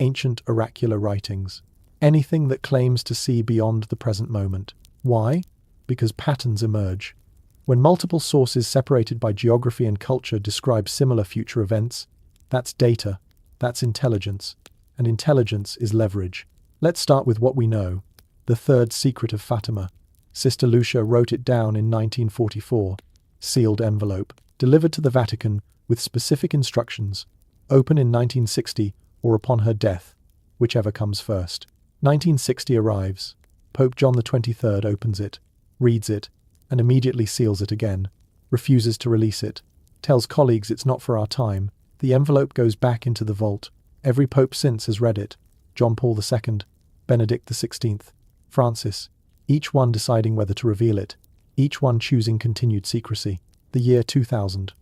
ancient oracular writings, anything that claims to see beyond the present moment. Why? Because patterns emerge. When multiple sources separated by geography and culture describe similar future events, that's data, that's intelligence, and intelligence is leverage. Let's start with what we know, the third secret of Fatima. Sister Lucia wrote it down in 1944, sealed envelope, delivered to the Vatican with specific instructions, open in 1960 or upon her death, whichever comes first. 1960 arrives. Pope John XXIII opens it, reads it, and immediately seals it again, refuses to release it, tells colleagues it's not for our time. The envelope goes back into the vault. Every pope since has read it. John Paul II, Benedict XVI, Francis, each one deciding whether to reveal it, each one choosing continued secrecy. The year 2000.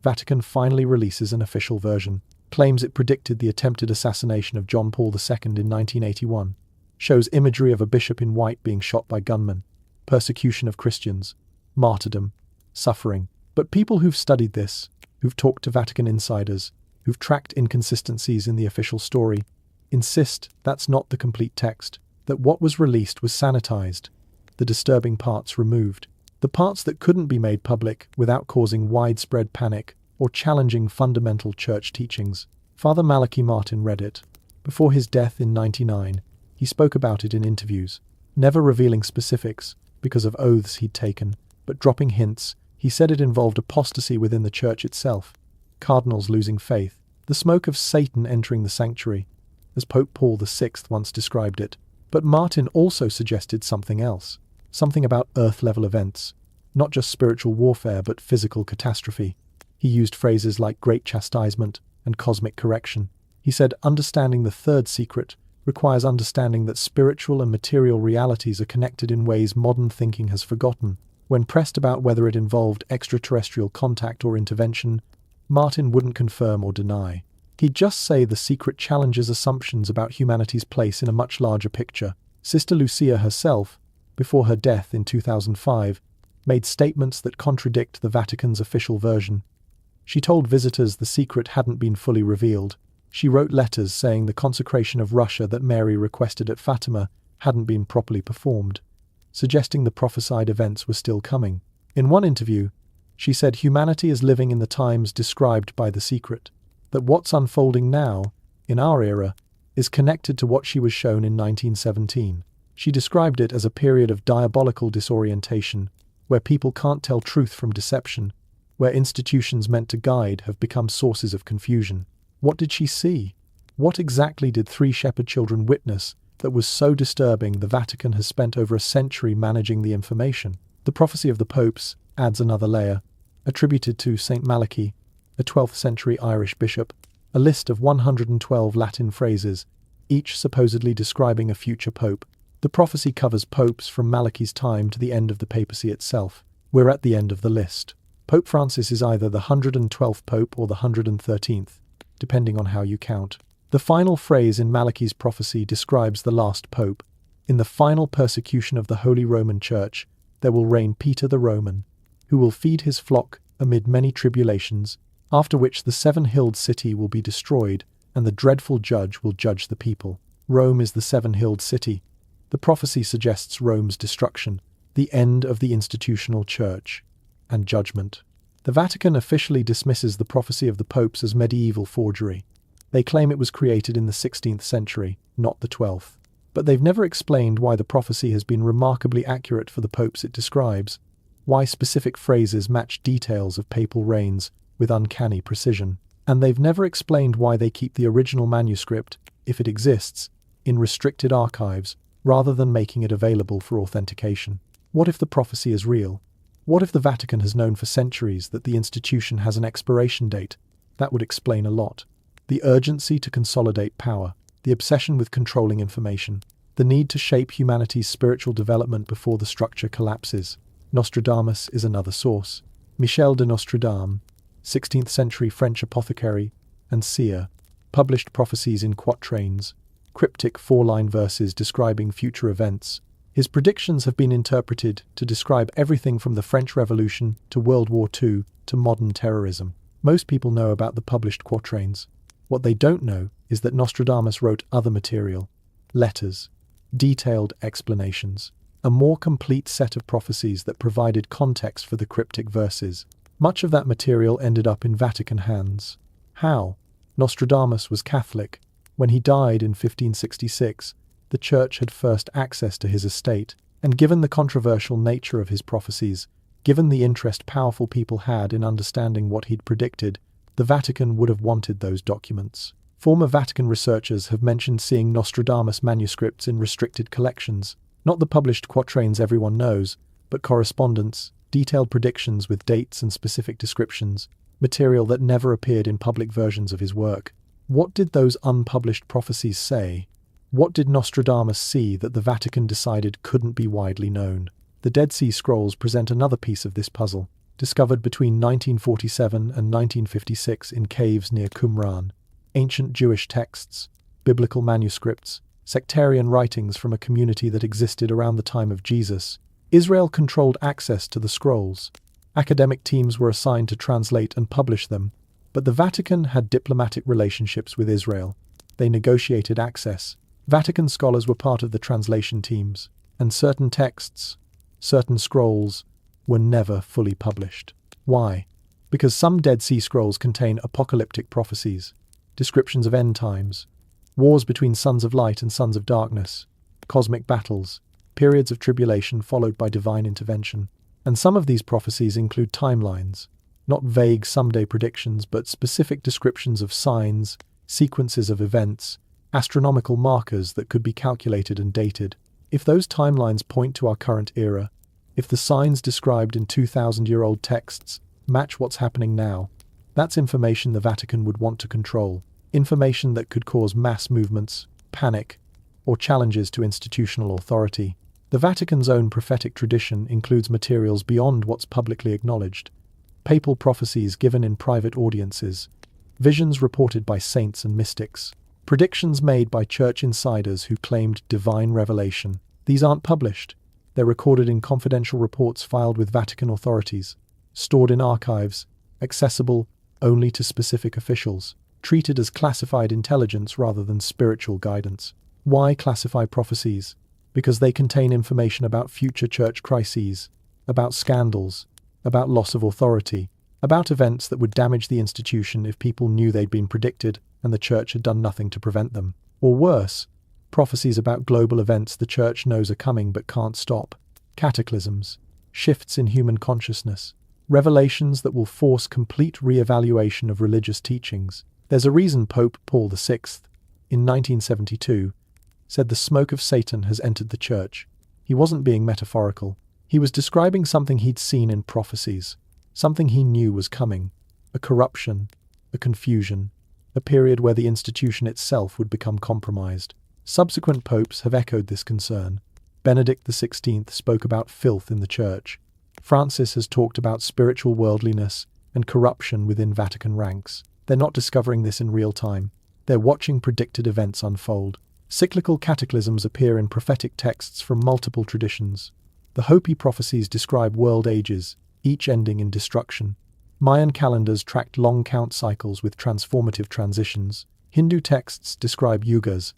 Vatican finally releases an official version, claims it predicted the attempted assassination of John Paul II in 1981, shows imagery of a bishop in white being shot by gunmen, persecution of Christians, martyrdom, suffering. But people who've studied this, who've talked to Vatican insiders, who've tracked inconsistencies in the official story, insist that's not the complete text, that what was released was sanitized, the disturbing parts removed, the parts that couldn't be made public without causing widespread panic or challenging fundamental church teachings. Father Malachi Martin read it. Before his death in 1999, he spoke about it in interviews, never revealing specifics because of oaths he'd taken, but dropping hints. He said it involved apostasy within the church itself, cardinals losing faith, the smoke of Satan entering the sanctuary, as Pope Paul VI once described it. But Martin also suggested something else, something about earth-level events, not just spiritual warfare but physical catastrophe. He used phrases like great chastisement and cosmic correction. He said, understanding the third secret requires understanding that spiritual and material realities are connected in ways modern thinking has forgotten. When pressed about whether it involved extraterrestrial contact or intervention, Martin wouldn't confirm or deny. He'd just say the secret challenges assumptions about humanity's place in a much larger picture. Sister Lucia herself, before her death in 2005, made statements that contradict the Vatican's official version. She told visitors the secret hadn't been fully revealed. She wrote letters saying the consecration of Russia that Mary requested at Fatima hadn't been properly performed, suggesting the prophesied events were still coming. In one interview, she said humanity is living in the times described by the secret, that what's unfolding now, in our era, is connected to what she was shown in 1917. She described it as a period of diabolical disorientation, where people can't tell truth from deception, where institutions meant to guide have become sources of confusion. What did she see? What exactly did three shepherd children witness that was so disturbing the Vatican has spent over a century managing the information? The prophecy of the popes adds another layer, attributed to Saint Malachy, a 12th century Irish bishop, a list of 112 Latin phrases, each supposedly describing a future pope. The prophecy covers popes from Malachy's time to the end of the papacy itself. We're at the end of the list. Pope Francis is either the 112th pope or the 113th, depending on how you count. The final phrase in Malachy's prophecy describes the last pope. In the final persecution of the Holy Roman Church, there will reign Peter the Roman, who will feed his flock amid many tribulations, after which the seven-hilled city will be destroyed, and the dreadful judge will judge the people. Rome is the seven-hilled city. The prophecy suggests Rome's destruction, the end of the institutional church, and judgment. The Vatican officially dismisses the prophecy of the popes as medieval forgery. They claim it was created in the 16th century, not the 12th. But they've never explained why the prophecy has been remarkably accurate for the popes it describes, why specific phrases match details of papal reigns with uncanny precision. And they've never explained why they keep the original manuscript, if it exists, in restricted archives, rather than making it available for authentication. What if the prophecy is real? What if the Vatican has known for centuries that the institution has an expiration date? That would explain a lot. The urgency to consolidate power, the obsession with controlling information, the need to shape humanity's spiritual development before the structure collapses. Nostradamus is another source. Michel de Nostradame, 16th century French apothecary and seer, published prophecies in quatrains, cryptic four-line verses describing future events. His predictions have been interpreted to describe everything from the French Revolution to World War II to modern terrorism. Most people know about the published quatrains. What they don't know is that Nostradamus wrote other material, letters, detailed explanations, a more complete set of prophecies that provided context for the cryptic verses. Much of that material ended up in Vatican hands. How? Nostradamus was Catholic. When he died in 1566, the Church had first access to his estate, and given the controversial nature of his prophecies, given the interest powerful people had in understanding what he'd predicted, the Vatican would have wanted those documents. Former Vatican researchers have mentioned seeing Nostradamus manuscripts in restricted collections, not the published quatrains everyone knows, but correspondence, detailed predictions with dates and specific descriptions, material that never appeared in public versions of his work. What did those unpublished prophecies say? What did Nostradamus see that the Vatican decided couldn't be widely known? The Dead Sea Scrolls present another piece of this puzzle, discovered between 1947 and 1956 in caves near Qumran. Ancient Jewish texts, biblical manuscripts, sectarian writings from a community that existed around the time of Jesus. Israel controlled access to the scrolls. Academic teams were assigned to translate and publish them, but the Vatican had diplomatic relationships with Israel. They negotiated access. Vatican scholars were part of the translation teams, and certain texts, certain scrolls, were never fully published. Why? Because some Dead Sea Scrolls contain apocalyptic prophecies, descriptions of end times, wars between sons of light and sons of darkness, cosmic battles, periods of tribulation followed by divine intervention. And some of these prophecies include timelines, not vague someday predictions, but specific descriptions of signs, sequences of events, astronomical markers that could be calculated and dated. If those timelines point to our current era, if the signs described in 2,000-year-old texts match what's happening now, That's information the Vatican would want to control, information that could cause mass movements, panic, or challenges to institutional authority. The Vatican's own prophetic tradition includes materials beyond what's publicly acknowledged: papal prophecies given in private audiences, visions reported by saints and mystics, predictions made by church insiders who claimed divine revelation. These aren't published. They're recorded in confidential reports filed with Vatican authorities, stored in archives, accessible only to specific officials, treated as classified intelligence rather than spiritual guidance. Why classify prophecies? Because they contain information about future church crises, about scandals, about loss of authority, about events that would damage the institution if people knew they'd been predicted and the church had done nothing to prevent them. Or worse, prophecies about global events the church knows are coming but can't stop, cataclysms, shifts in human consciousness, revelations that will force complete re-evaluation of religious teachings. There's a reason Pope Paul VI, in 1972, said the smoke of Satan has entered the church. He wasn't being metaphorical. He was describing something he'd seen in prophecies, something he knew was coming, a corruption, a confusion, a period where the institution itself would become compromised. Subsequent popes have echoed this concern. Benedict XVI spoke about filth in the church. Francis has talked about spiritual worldliness and corruption within Vatican ranks. They're not discovering this in real time. They're watching predicted events unfold. Cyclical cataclysms appear in prophetic texts from multiple traditions. The Hopi prophecies describe world ages, each ending in destruction. Mayan calendars tracked long count cycles with transformative transitions. Hindu texts describe yugas,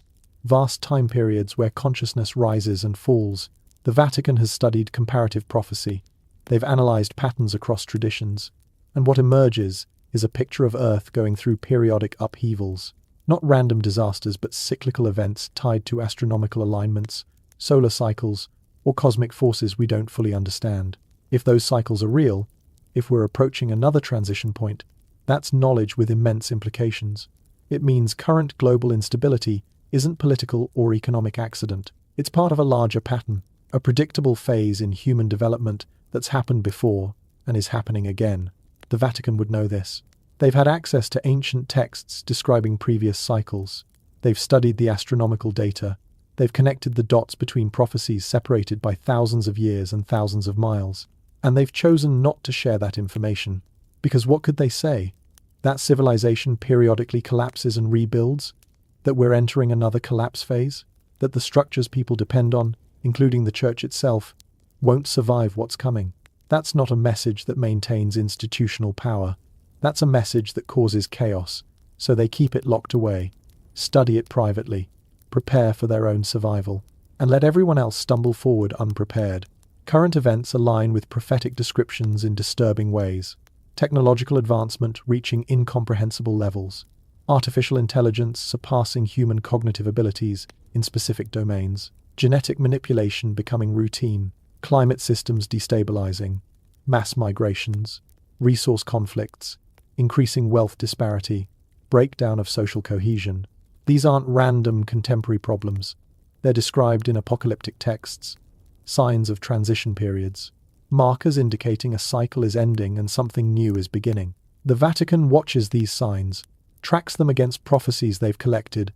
vast time periods where consciousness rises and falls. The Vatican has studied comparative prophecy. They've analyzed patterns across traditions, and what emerges is a picture of Earth going through periodic upheavals. Not random disasters, but cyclical events tied to astronomical alignments, solar cycles, or cosmic forces we don't fully understand. If those cycles are real, if we're approaching another transition point, that's knowledge with immense implications. It means current global instability isn't political or economic accident. It's part of a larger pattern, a predictable phase in human development that's happened before and is happening again. The Vatican would know this. They've had access to ancient texts describing previous cycles. They've studied the astronomical data. They've connected the dots between prophecies separated by thousands of years and thousands of miles. And they've chosen not to share that information. Because what could they say? That civilization periodically collapses and rebuilds? That we're entering another collapse phase? That the structures people depend on, including the church itself, won't survive what's coming? That's not a message that maintains institutional power. That's a message that causes chaos, so they keep it locked away, study it privately, prepare for their own survival, and let everyone else stumble forward unprepared. Current events align with prophetic descriptions in disturbing ways. Technological advancement reaching incomprehensible levels. Artificial intelligence surpassing human cognitive abilities in specific domains. Genetic manipulation becoming routine. Climate systems destabilizing. Mass migrations. Resource conflicts. Increasing wealth disparity. Breakdown of social cohesion. These aren't random contemporary problems. They're described in apocalyptic texts. Signs of transition periods. Markers indicating a cycle is ending and something new is beginning. The Vatican watches these signs, tracks them against prophecies they've collected,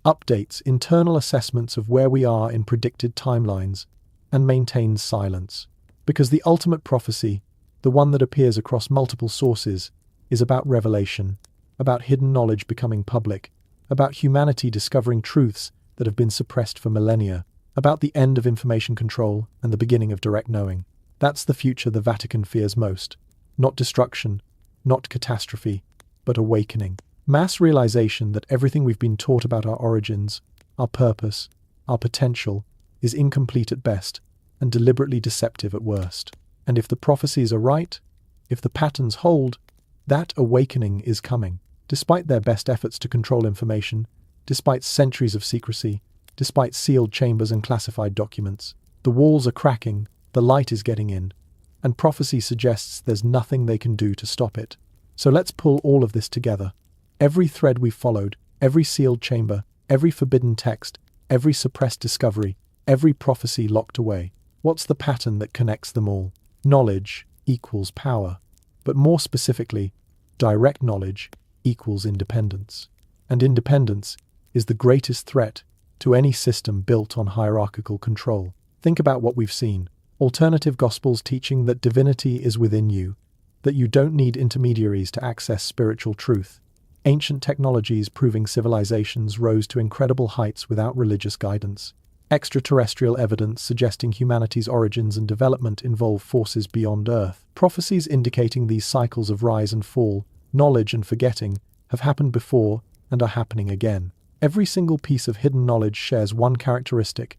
updates internal assessments of where we are in predicted timelines, and maintains silence. Because the ultimate prophecy, the one that appears across multiple sources, is about revelation, about hidden knowledge becoming public, about humanity discovering truths that have been suppressed for millennia, about the end of information control and the beginning of direct knowing. That's the future the Vatican fears most. Not destruction, not catastrophe, but awakening. Mass realization that everything we've been taught about our origins, our purpose, our potential, is incomplete at best and deliberately deceptive at worst. And if the prophecies are right, if the patterns hold, that awakening is coming. Despite their best efforts to control information, despite centuries of secrecy, despite sealed chambers and classified documents, the walls are cracking, the light is getting in, and prophecy suggests there's nothing they can do to stop it. So let's pull all of this together. Every thread we've followed, every sealed chamber, every forbidden text, every suppressed discovery, every prophecy locked away. What's the pattern that connects them all? Knowledge equals power. But more specifically, direct knowledge equals independence. And independence is the greatest threat to any system built on hierarchical control. Think about what we've seen. Alternative gospels teaching that divinity is within you, that you don't need intermediaries to access spiritual truth. Ancient technologies proving civilizations rose to incredible heights without religious guidance. Extraterrestrial evidence suggesting humanity's origins and development involve forces beyond Earth. Prophecies indicating these cycles of rise and fall, knowledge and forgetting, have happened before and are happening again. Every single piece of hidden knowledge shares one characteristic.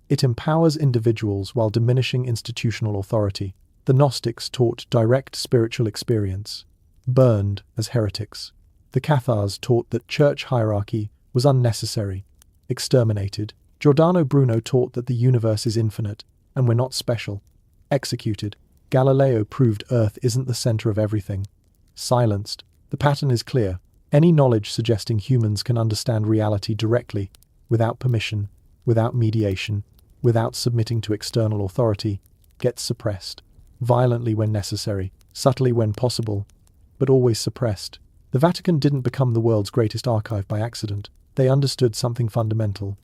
It empowers individuals while diminishing institutional authority. The Gnostics taught direct spiritual experience, burned as heretics. The Cathars taught that church hierarchy was unnecessary, exterminated. Giordano Bruno taught that the universe is infinite, and we're not special, executed. Galileo proved Earth isn't the center of everything, silenced. The pattern is clear. Any knowledge suggesting humans can understand reality directly, without permission, without mediation, without submitting to external authority, gets suppressed. Violently when necessary, subtly when possible, but always suppressed. The Vatican didn't become the world's greatest archive by accident. They understood something fundamental.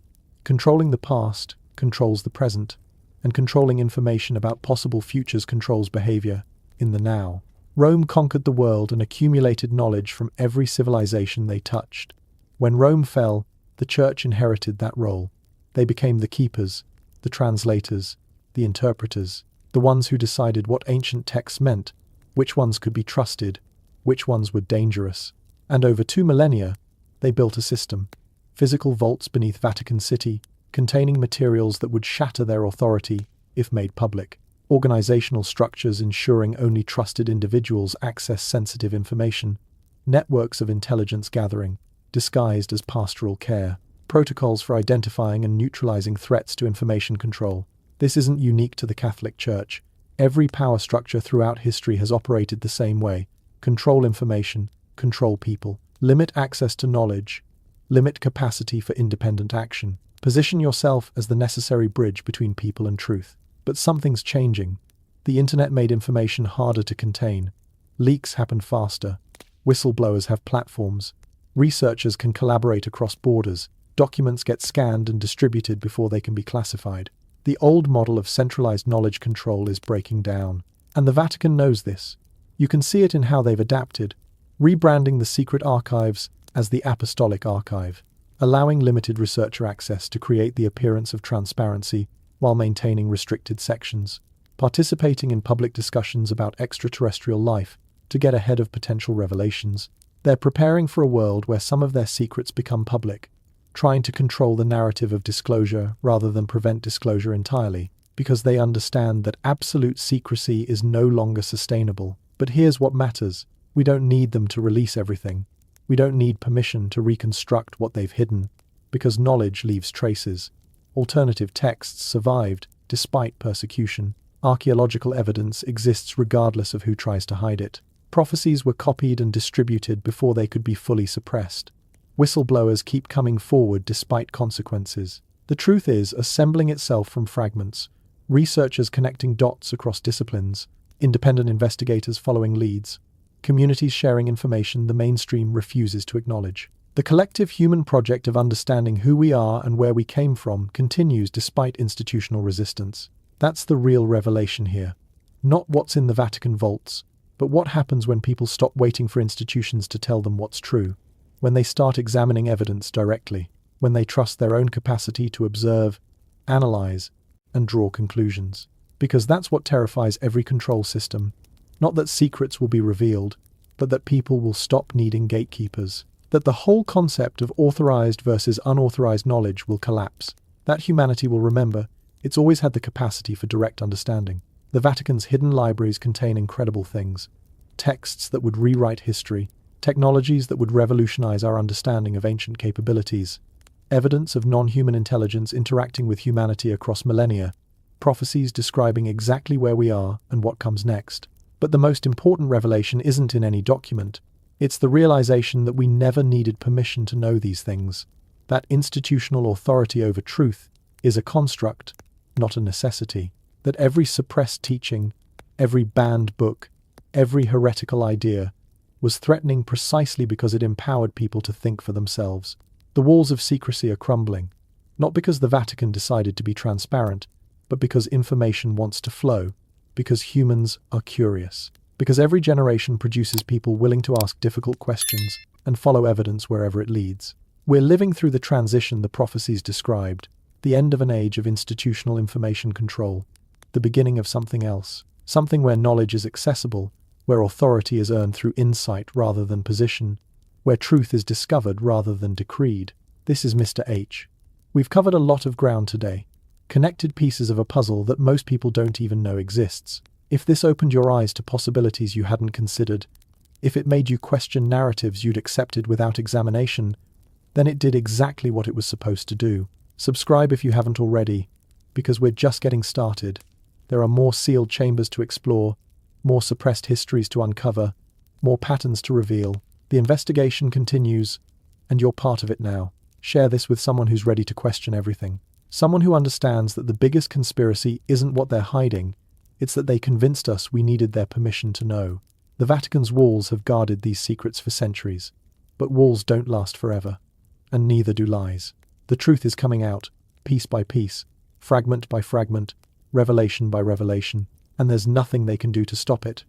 Controlling the past controls the present, and controlling information about possible futures controls behavior in the now. Rome conquered the world and accumulated knowledge from every civilization they touched. When Rome fell, the Church inherited that role. They became the keepers, the translators, the interpreters, the ones who decided what ancient texts meant, which ones could be trusted, which ones were dangerous. And over 2 millennia, they built a system. Physical vaults beneath Vatican City, containing materials that would shatter their authority if made public. Organizational structures ensuring only trusted individuals access sensitive information. Networks of intelligence gathering, disguised as pastoral care. Protocols for identifying and neutralizing threats to information control. This isn't unique to the Catholic Church. Every power structure throughout history has operated the same way. Control information, control people. Limit access to knowledge. Limit capacity for independent action. Position yourself as the necessary bridge between people and truth. But something's changing. The internet made information harder to contain. Leaks happen faster. Whistleblowers have platforms. Researchers can collaborate across borders. Documents get scanned and distributed before they can be classified. The old model of centralized knowledge control is breaking down. And the Vatican knows this. You can see it in how they've adapted, rebranding the Secret Archives as the Apostolic Archive, allowing limited researcher access to create the appearance of transparency while maintaining restricted sections, participating in public discussions about extraterrestrial life to get ahead of potential revelations. They're preparing for a world where some of their secrets become public, trying to control the narrative of disclosure rather than prevent disclosure entirely, because they understand that absolute secrecy is no longer sustainable. But here's what matters. We don't need them to release everything. We don't need permission to reconstruct what they've hidden, because knowledge leaves traces. Alternative texts survived despite persecution. Archaeological evidence exists regardless of who tries to hide it. Prophecies were copied and distributed before they could be fully suppressed. Whistleblowers keep coming forward despite consequences. The truth is assembling itself from fragments, researchers connecting dots across disciplines, independent investigators following leads, communities sharing information the mainstream refuses to acknowledge. The collective human project of understanding who we are and where we came from continues despite institutional resistance. That's the real revelation here. Not what's in the Vatican vaults, but what happens when people stop waiting for institutions to tell them what's true, when they start examining evidence directly, when they trust their own capacity to observe, analyze, and draw conclusions. Because that's what terrifies every control system. Not that secrets will be revealed, but that people will stop needing gatekeepers. That the whole concept of authorized versus unauthorized knowledge will collapse. That humanity will remember it's always had the capacity for direct understanding. The Vatican's hidden libraries contain incredible things. Texts that would rewrite history, technologies that would revolutionize our understanding of ancient capabilities, evidence of non-human intelligence interacting with humanity across millennia, prophecies describing exactly where we are and what comes next. But the most important revelation isn't in any document. It's the realization that we never needed permission to know these things. That institutional authority over truth is a construct, not a necessity. That every suppressed teaching, every banned book, every heretical idea was threatening precisely because it empowered people to think for themselves. The walls of secrecy are crumbling, not because the Vatican decided to be transparent, but because information wants to flow, because humans are curious, because every generation produces people willing to ask difficult questions and follow evidence wherever it leads. We're living through the transition the prophecies described, the end of an age of institutional information control, the beginning of something else, something where knowledge is accessible, where authority is earned through insight rather than position, where truth is discovered rather than decreed. This is Mr. H. We've covered a lot of ground today, connected pieces of a puzzle that most people don't even know exists. If this opened your eyes to possibilities you hadn't considered, if it made you question narratives you'd accepted without examination, then it did exactly what it was supposed to do. Subscribe if you haven't already, because we're just getting started. There are more sealed chambers to explore, more suppressed histories to uncover, more patterns to reveal. The investigation continues, and you're part of it now. Share this with someone who's ready to question everything. Someone who understands that the biggest conspiracy isn't what they're hiding, it's that they convinced us we needed their permission to know. The Vatican's walls have guarded these secrets for centuries, but walls don't last forever, and neither do lies. The truth is coming out, piece by piece, fragment by fragment, revelation by revelation, and there's nothing they can do to stop it.